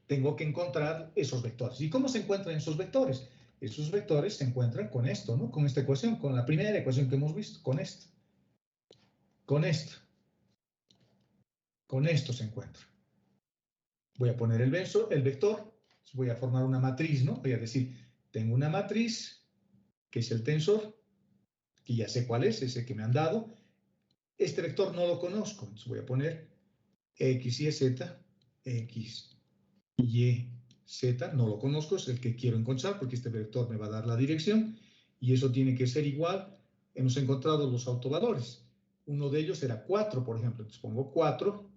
tengo que encontrar esos vectores. ¿Y cómo se encuentran esos vectores? Esos vectores se encuentran con esto, ¿no? Con esta ecuación, con la primera ecuación que hemos visto, con esta. Con esto. Con esto se encuentra. Voy a poner el vector, voy a formar una matriz, ¿no? Voy a decir, tengo una matriz, que es el tensor, que ya sé cuál es, ese que me han dado. Este vector no lo conozco, entonces voy a poner X, Y, Z, X, Y, Z, no lo conozco, es el que quiero encontrar, porque este vector me va a dar la dirección, y eso tiene que ser igual. Hemos encontrado los autovalores. Uno de ellos era 4, por ejemplo, entonces pongo 4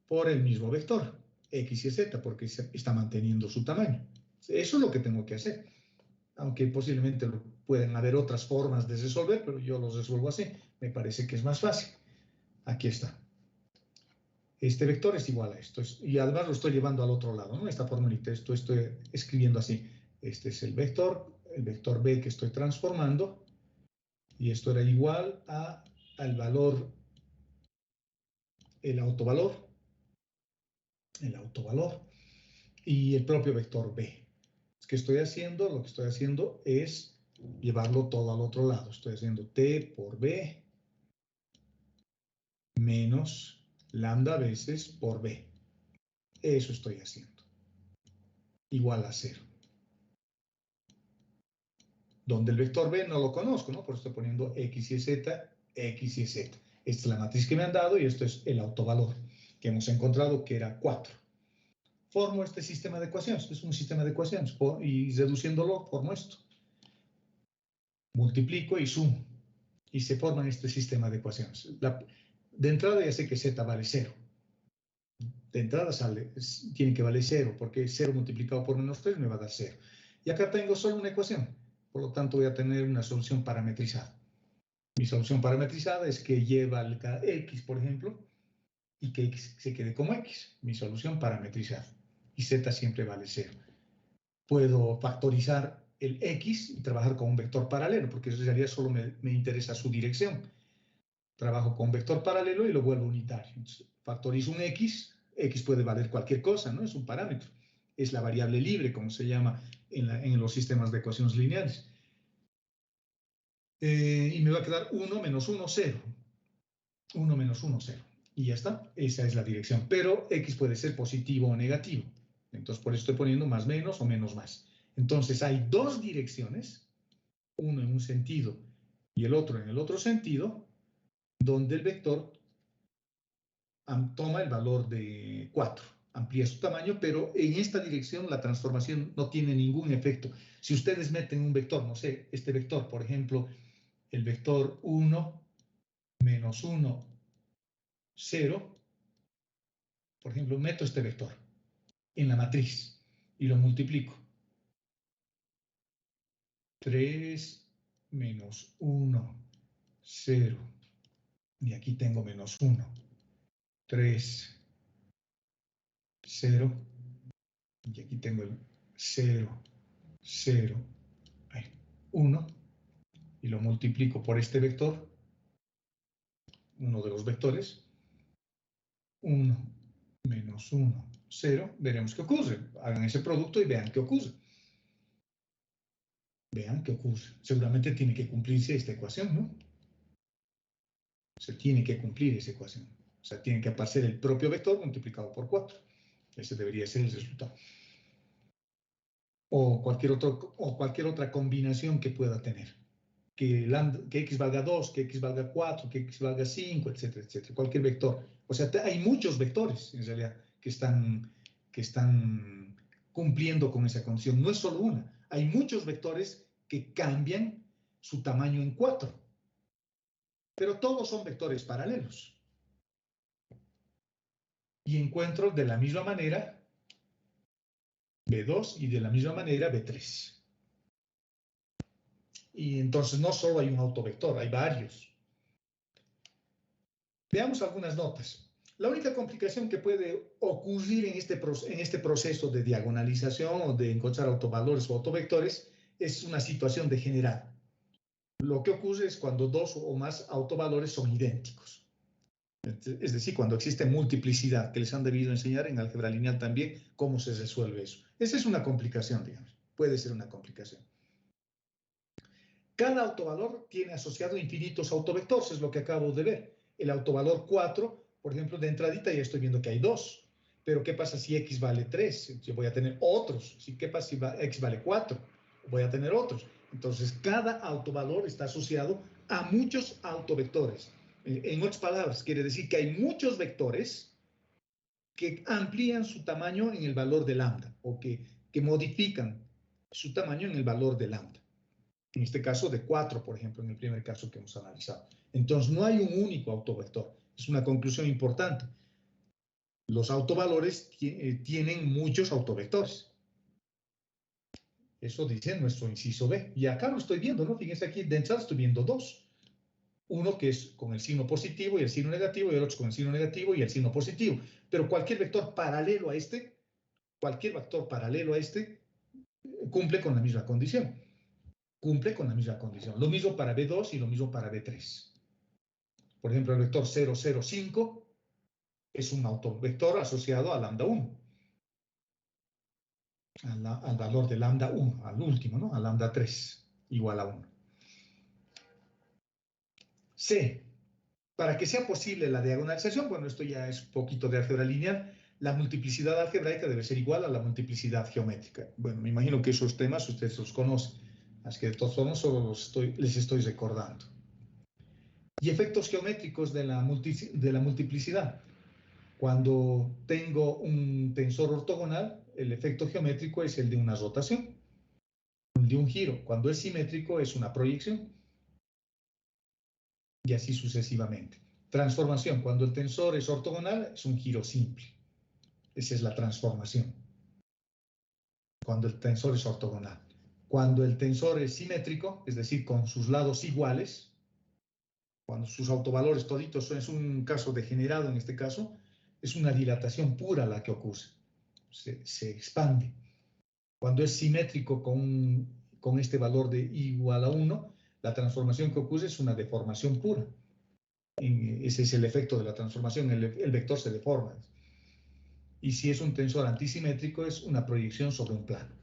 por el mismo vector, X y Z, porque está manteniendo su tamaño. Eso es lo que tengo que hacer. Aunque posiblemente pueden haber otras formas de resolver, pero yo los resuelvo así. Me parece que es más fácil. Aquí está. Este vector es igual a esto. Y además lo estoy llevando al otro lado, ¿no? Esta formulita, esto estoy escribiendo así. Este es el vector B que estoy transformando. Y esto era igual al valor, el autovalor, y el propio vector B. ¿Qué estoy haciendo? Lo que estoy haciendo es llevarlo todo al otro lado. Estoy haciendo T por B menos lambda veces por B. Eso estoy haciendo. Igual a 0. Donde el vector B no lo conozco, ¿no? Por eso estoy poniendo X y Z, X y Z. Esta es la matriz que me han dado y esto es el autovalor que hemos encontrado que era 4. Formo este sistema de ecuaciones. Es un sistema de ecuaciones y reduciéndolo formo esto. Multiplico y sumo. Y se forma este sistema de ecuaciones. De entrada ya sé que Z vale 0. De entrada tiene que valer 0, porque 0 multiplicado por menos 3 me va a dar 0. Y acá tengo solo una ecuación. Por lo tanto, voy a tener una solución parametrizada. Mi solución parametrizada es que Y valga X, por ejemplo, y que X se quede como X. Mi solución parametrizada. Y Z siempre vale 0. Puedo factorizar el X y trabajar con un vector paralelo, porque eso en realidad solo me interesa su dirección. Trabajo con un vector paralelo y lo vuelvo unitario. Entonces, factorizo un X puede valer cualquier cosa, ¿no? Es un parámetro. Es la variable libre, como se llama en los sistemas de ecuaciones lineales. Y me va a quedar 1 menos 1, 0. 1 menos 1, 0. Y ya está. Esa es la dirección. Pero X puede ser positivo o negativo. Entonces, por eso estoy poniendo más menos o menos más. Entonces, hay 2 direcciones, uno en un sentido y el otro en el otro sentido, donde el vector toma el valor de 4, amplía su tamaño, pero en esta dirección la transformación no tiene ningún efecto. Si ustedes meten un vector, no sé, este vector, por ejemplo, el vector 1, menos 1, 0, por ejemplo, meto este vector en la matriz y lo multiplico. 3 menos 1, 0, y aquí tengo menos 1, 3, 0, y aquí tengo el 0, 0, 1, y lo multiplico por este vector, uno de los vectores, 1 menos 1, 0, veremos qué ocurre. Hagan ese producto y vean qué ocurre. Vean qué ocurre. Seguramente tiene que cumplirse esta ecuación, ¿no? Se tiene que cumplir esa ecuación. O sea, tiene que aparecer el propio vector multiplicado por 4. Ese debería ser el resultado. O cualquier otra combinación que pueda tener. que x valga 2, que x valga 4, que x valga 5, etcétera, etcétera. Cualquier vector. O sea, hay muchos vectores, en realidad, que están cumpliendo con esa condición. No es solo una. Hay muchos vectores que cambian su tamaño en 4. Pero todos son vectores paralelos. Y encuentro de la misma manera B2 y de la misma manera B3. Y entonces no solo hay un autovector, hay varios. Veamos algunas notas. La única complicación que puede ocurrir en este proceso de diagonalización o de encontrar autovalores o autovectores es una situación degenerada. Lo que ocurre es cuando dos o más autovalores son idénticos. Es decir, cuando existe multiplicidad, que les han debido enseñar en álgebra lineal también cómo se resuelve eso. Esa es una complicación, digamos. Puede ser una complicación. Cada autovalor tiene asociado infinitos autovectores, es lo que acabo de ver. El autovalor 4, por ejemplo, de entradita ya estoy viendo que hay 2. Pero ¿qué pasa si x vale 3? Yo voy a tener otros. ¿Qué pasa si x vale 4? Voy a tener otros. Entonces, cada autovalor está asociado a muchos autovectores. En otras palabras, quiere decir que hay muchos vectores que amplían su tamaño en el valor de lambda o que modifican su tamaño en el valor de lambda. En este caso de 4, por ejemplo, en el primer caso que hemos analizado. Entonces, no hay un único autovector. Es una conclusión importante. Los autovalores tienen muchos autovectores. Eso dice nuestro inciso B. Y acá lo estoy viendo, ¿no? Fíjense aquí, de entrada estoy viendo 2. Uno que es con el signo positivo y el signo negativo, y el otro con el signo negativo y el signo positivo. Pero cualquier vector paralelo a este, cumple con la misma condición. Cumple con la misma condición. Lo mismo para B2 y lo mismo para B3. Por ejemplo, el vector 0, 0, 5 es un autovector asociado a lambda 1. Al valor de lambda 1, al último, ¿no? A lambda 3 igual a 1. C. Para que sea posible la diagonalización, bueno, esto ya es un poquito de álgebra lineal, la multiplicidad algebraica debe ser igual a la multiplicidad geométrica. Bueno, me imagino que esos temas ustedes los conocen, así que de todos modos solo les estoy recordando. Y efectos geométricos de la multiplicidad. Cuando tengo un tensor ortogonal, el efecto geométrico es el de una rotación, el de un giro. Cuando es simétrico es una proyección. Y así sucesivamente. Transformación. Cuando el tensor es ortogonal, es un giro simple. Esa es la transformación. Cuando el tensor es ortogonal. Cuando el tensor es simétrico, es decir, con sus lados iguales, cuando sus autovalores toditos es un caso degenerado en este caso, es una dilatación pura la que ocurre. Se expande. Cuando es simétrico con este valor de igual a 1, la transformación que ocurre es una deformación pura. Ese es el efecto de la transformación, el vector se deforma. Y si es un tensor antisimétrico, es una proyección sobre un plano.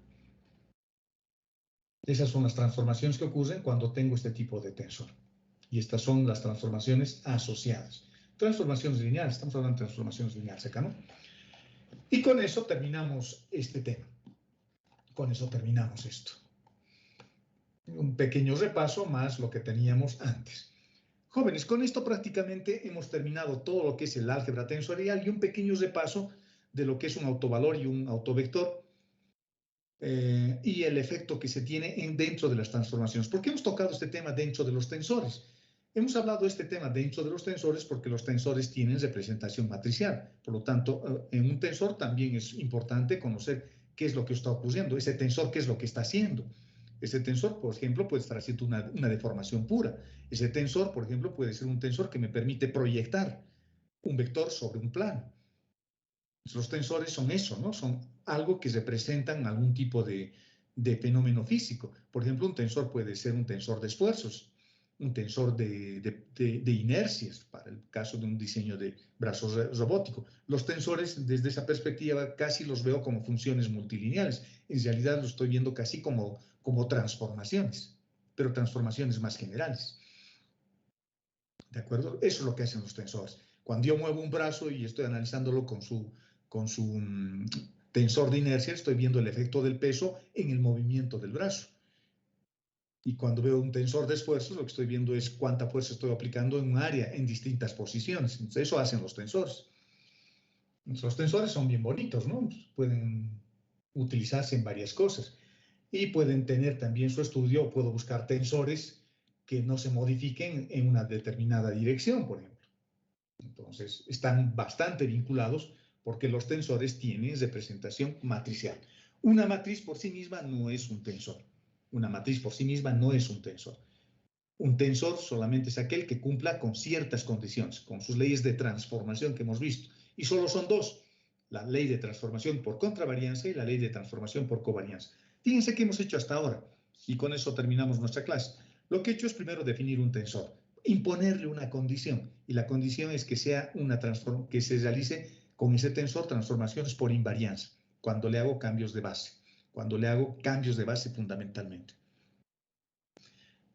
Esas son las transformaciones que ocurren cuando tengo este tipo de tensor. Y estas son las transformaciones asociadas. Transformaciones lineales, estamos hablando de transformaciones lineales acá, ¿no? Y con eso terminamos este tema. Con eso terminamos esto. Un pequeño repaso más lo que teníamos antes. Jóvenes, con esto prácticamente hemos terminado todo lo que es el álgebra tensorial y un pequeño repaso de lo que es un autovalor y un autovector y el efecto que se tiene dentro de las transformaciones. ¿Por qué hemos tocado este tema dentro de los tensores? Hemos hablado de este tema dentro de los tensores porque los tensores tienen representación matricial. Por lo tanto, en un tensor también es importante conocer qué es lo que está ocurriendo. Ese tensor, qué es lo que está haciendo. Ese tensor, por ejemplo, puede estar haciendo una deformación pura. Ese tensor, por ejemplo, puede ser un tensor que me permite proyectar un vector sobre un plano. Los tensores son eso, ¿no? Son algo que representan algún tipo de fenómeno físico. Por ejemplo, un tensor puede ser un tensor de esfuerzos, un tensor de inercias, para el caso de un diseño de brazos robótico. Los tensores, desde esa perspectiva, casi los veo como funciones multilineales. En realidad los estoy viendo casi como transformaciones, pero transformaciones más generales. ¿De acuerdo? Eso es lo que hacen los tensores. Cuando yo muevo un brazo y estoy analizándolo con su tensor de inercia, estoy viendo el efecto del peso en el movimiento del brazo. Y cuando veo un tensor de esfuerzos, lo que estoy viendo es cuánta fuerza estoy aplicando en un área, en distintas posiciones. Entonces, eso hacen los tensores. Los tensores son bien bonitos, ¿no? Pueden utilizarse en varias cosas. Y pueden tener también su estudio, o puedo buscar tensores que no se modifiquen en una determinada dirección, por ejemplo. Entonces, están bastante vinculados porque los tensores tienen representación matricial. Una matriz por sí misma no es un tensor. Una matriz por sí misma no es un tensor. Un tensor solamente es aquel que cumpla con ciertas condiciones, con sus leyes de transformación que hemos visto. Y solo son dos, la ley de transformación por contravarianza y la ley de transformación por covarianza. Fíjense qué hemos hecho hasta ahora, y con eso terminamos nuestra clase. Lo que he hecho es primero definir un tensor, imponerle una condición, y la condición es que sea que se realice con ese tensor transformaciones por invarianza, cuando le hago cambios de base, fundamentalmente.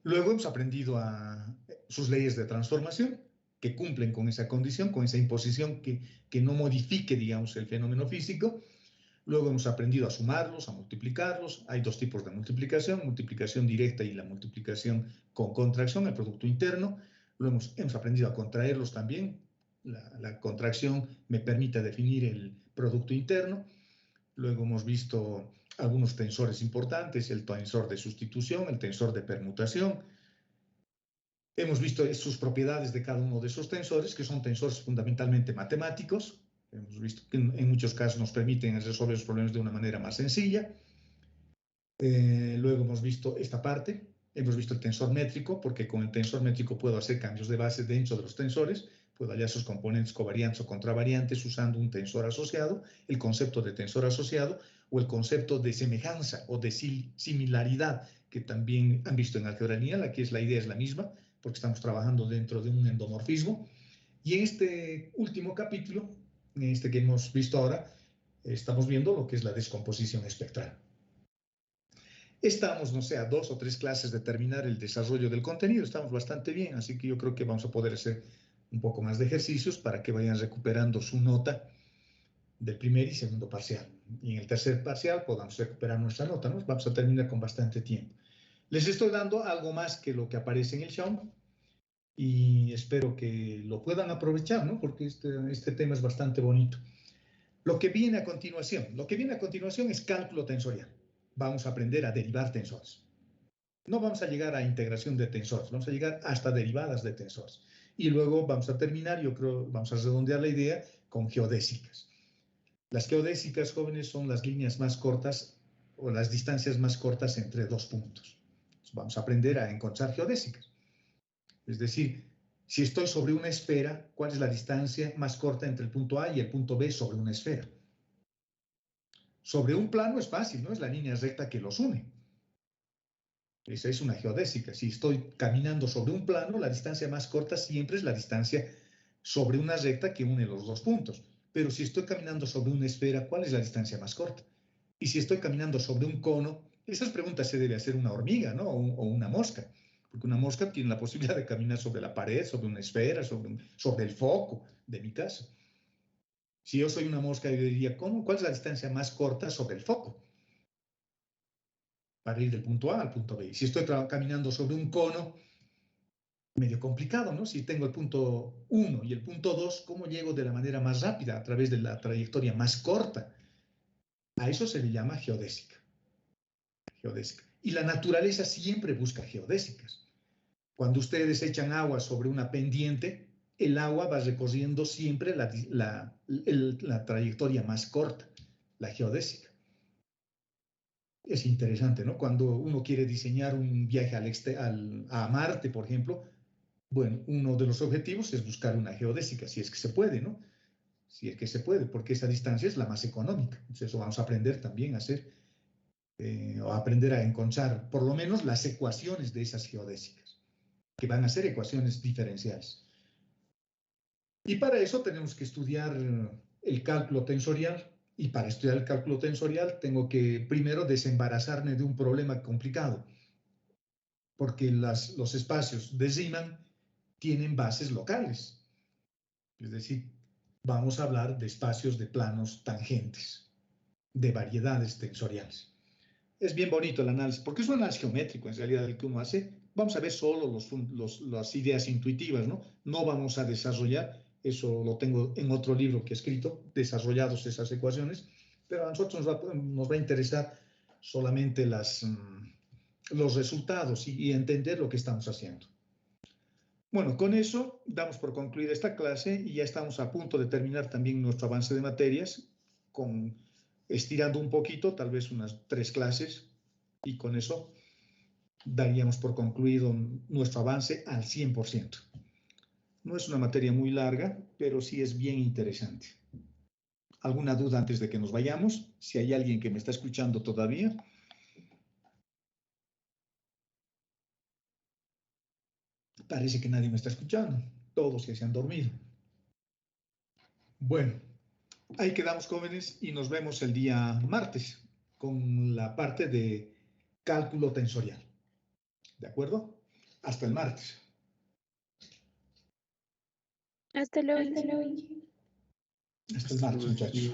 Luego hemos aprendido a sus leyes de transformación, que cumplen con esa condición, con esa imposición que no modifique, digamos, el fenómeno físico. Luego hemos aprendido a sumarlos, a multiplicarlos. Hay dos tipos de multiplicación directa y la multiplicación con contracción, el producto interno. Luego hemos aprendido a contraerlos también. La contracción me permite definir el producto interno. Luego hemos visto algunos tensores importantes, el tensor de sustitución, el tensor de permutación. Hemos visto sus propiedades de cada uno de esos tensores, que son tensores fundamentalmente matemáticos. Hemos visto que en muchos casos nos permiten resolver los problemas de una manera más sencilla. Luego hemos visto esta parte. Hemos visto el tensor métrico, porque con el tensor métrico puedo hacer cambios de base dentro de los tensores. Puedo hallar sus componentes covariantes o contravariantes usando un tensor asociado, el concepto de tensor asociado, o el concepto de semejanza o de similaridad, que también han visto en álgebra lineal. Aquí la idea es la misma, porque estamos trabajando dentro de un endomorfismo. Y en este último capítulo, en este que hemos visto ahora, estamos viendo lo que es la descomposición espectral. Estamos, no sé, a 2 o 3 clases de terminar el desarrollo del contenido. Estamos bastante bien, así que yo creo que vamos a poder hacer un poco más de ejercicios para que vayan recuperando su nota del primer y segundo parcial. Y en el tercer parcial podamos recuperar nuestra nota, ¿no? Vamos a terminar con bastante tiempo. Les estoy dando algo más que lo que aparece en el show y espero que lo puedan aprovechar, ¿no? Porque este tema es bastante bonito. Lo que viene a continuación es cálculo tensorial. Vamos a aprender a derivar tensores. No vamos a llegar a integración de tensores, vamos a llegar hasta derivadas de tensores. Y luego vamos a terminar, yo creo, vamos a redondear la idea con geodésicas. Las geodésicas, jóvenes, son las líneas más cortas o las distancias más cortas entre dos puntos. Entonces, vamos a aprender a encontrar geodésicas. Es decir, si estoy sobre una esfera, ¿cuál es la distancia más corta entre el punto A y el punto B sobre una esfera? Sobre un plano es fácil, ¿no? Es la línea recta que los une. Esa es una geodésica. Si estoy caminando sobre un plano, la distancia más corta siempre es la distancia sobre una recta que une los dos puntos. Pero si estoy caminando sobre una esfera, ¿cuál es la distancia más corta? Y si estoy caminando sobre un cono, esas preguntas se debe hacer una hormiga, ¿no? O una mosca. Porque una mosca tiene la posibilidad de caminar sobre la pared, sobre una esfera, sobre el foco de mi casa. Si yo soy una mosca, yo diría, ¿cuál es la distancia más corta sobre el foco? Para ir del punto A al punto B. Si estoy caminando sobre un cono, medio complicado, ¿no? Si tengo el punto 1 y el punto 2, ¿cómo llego de la manera más rápida a través de la trayectoria más corta? A eso se le llama geodésica. Y la naturaleza siempre busca geodésicas. Cuando ustedes echan agua sobre una pendiente, el agua va recorriendo siempre la trayectoria más corta, la geodésica. Es interesante, ¿no? Cuando uno quiere diseñar un viaje a Marte, por ejemplo, bueno, uno de los objetivos es buscar una geodésica, si es que se puede, ¿no? Si es que se puede, porque esa distancia es la más económica. Entonces, eso vamos a aprender también a hacer, o a aprender a encontrar por lo menos las ecuaciones de esas geodésicas, que van a ser ecuaciones diferenciales. Y para eso tenemos que estudiar el cálculo tensorial. Y para estudiar el cálculo tensorial tengo que primero desembarazarme de un problema complicado, porque los espacios de Riemann tienen bases locales. Es decir, vamos a hablar de espacios de planos tangentes, de variedades tensoriales. Es bien bonito el análisis, porque es un análisis geométrico en realidad el que uno hace. Vamos a ver solo las ideas intuitivas, ¿no? No vamos a desarrollar, eso lo tengo en otro libro que he escrito, desarrollados esas ecuaciones, pero a nosotros nos va a interesar solamente los resultados y entender lo que estamos haciendo. Bueno, con eso damos por concluida esta clase y ya estamos a punto de terminar también nuestro avance de materias, estirando un poquito, tal vez unas 3 clases, y con eso daríamos por concluido nuestro avance al 100%. No es una materia muy larga, pero sí es bien interesante. ¿Alguna duda antes de que nos vayamos? Si hay alguien que me está escuchando todavía. Parece que nadie me está escuchando. Todos que se han dormido. Bueno, ahí quedamos, jóvenes, y nos vemos el día martes con la parte de cálculo tensorial. ¿De acuerdo? Hasta el martes. Hasta luego. Hasta el martes, muchachos.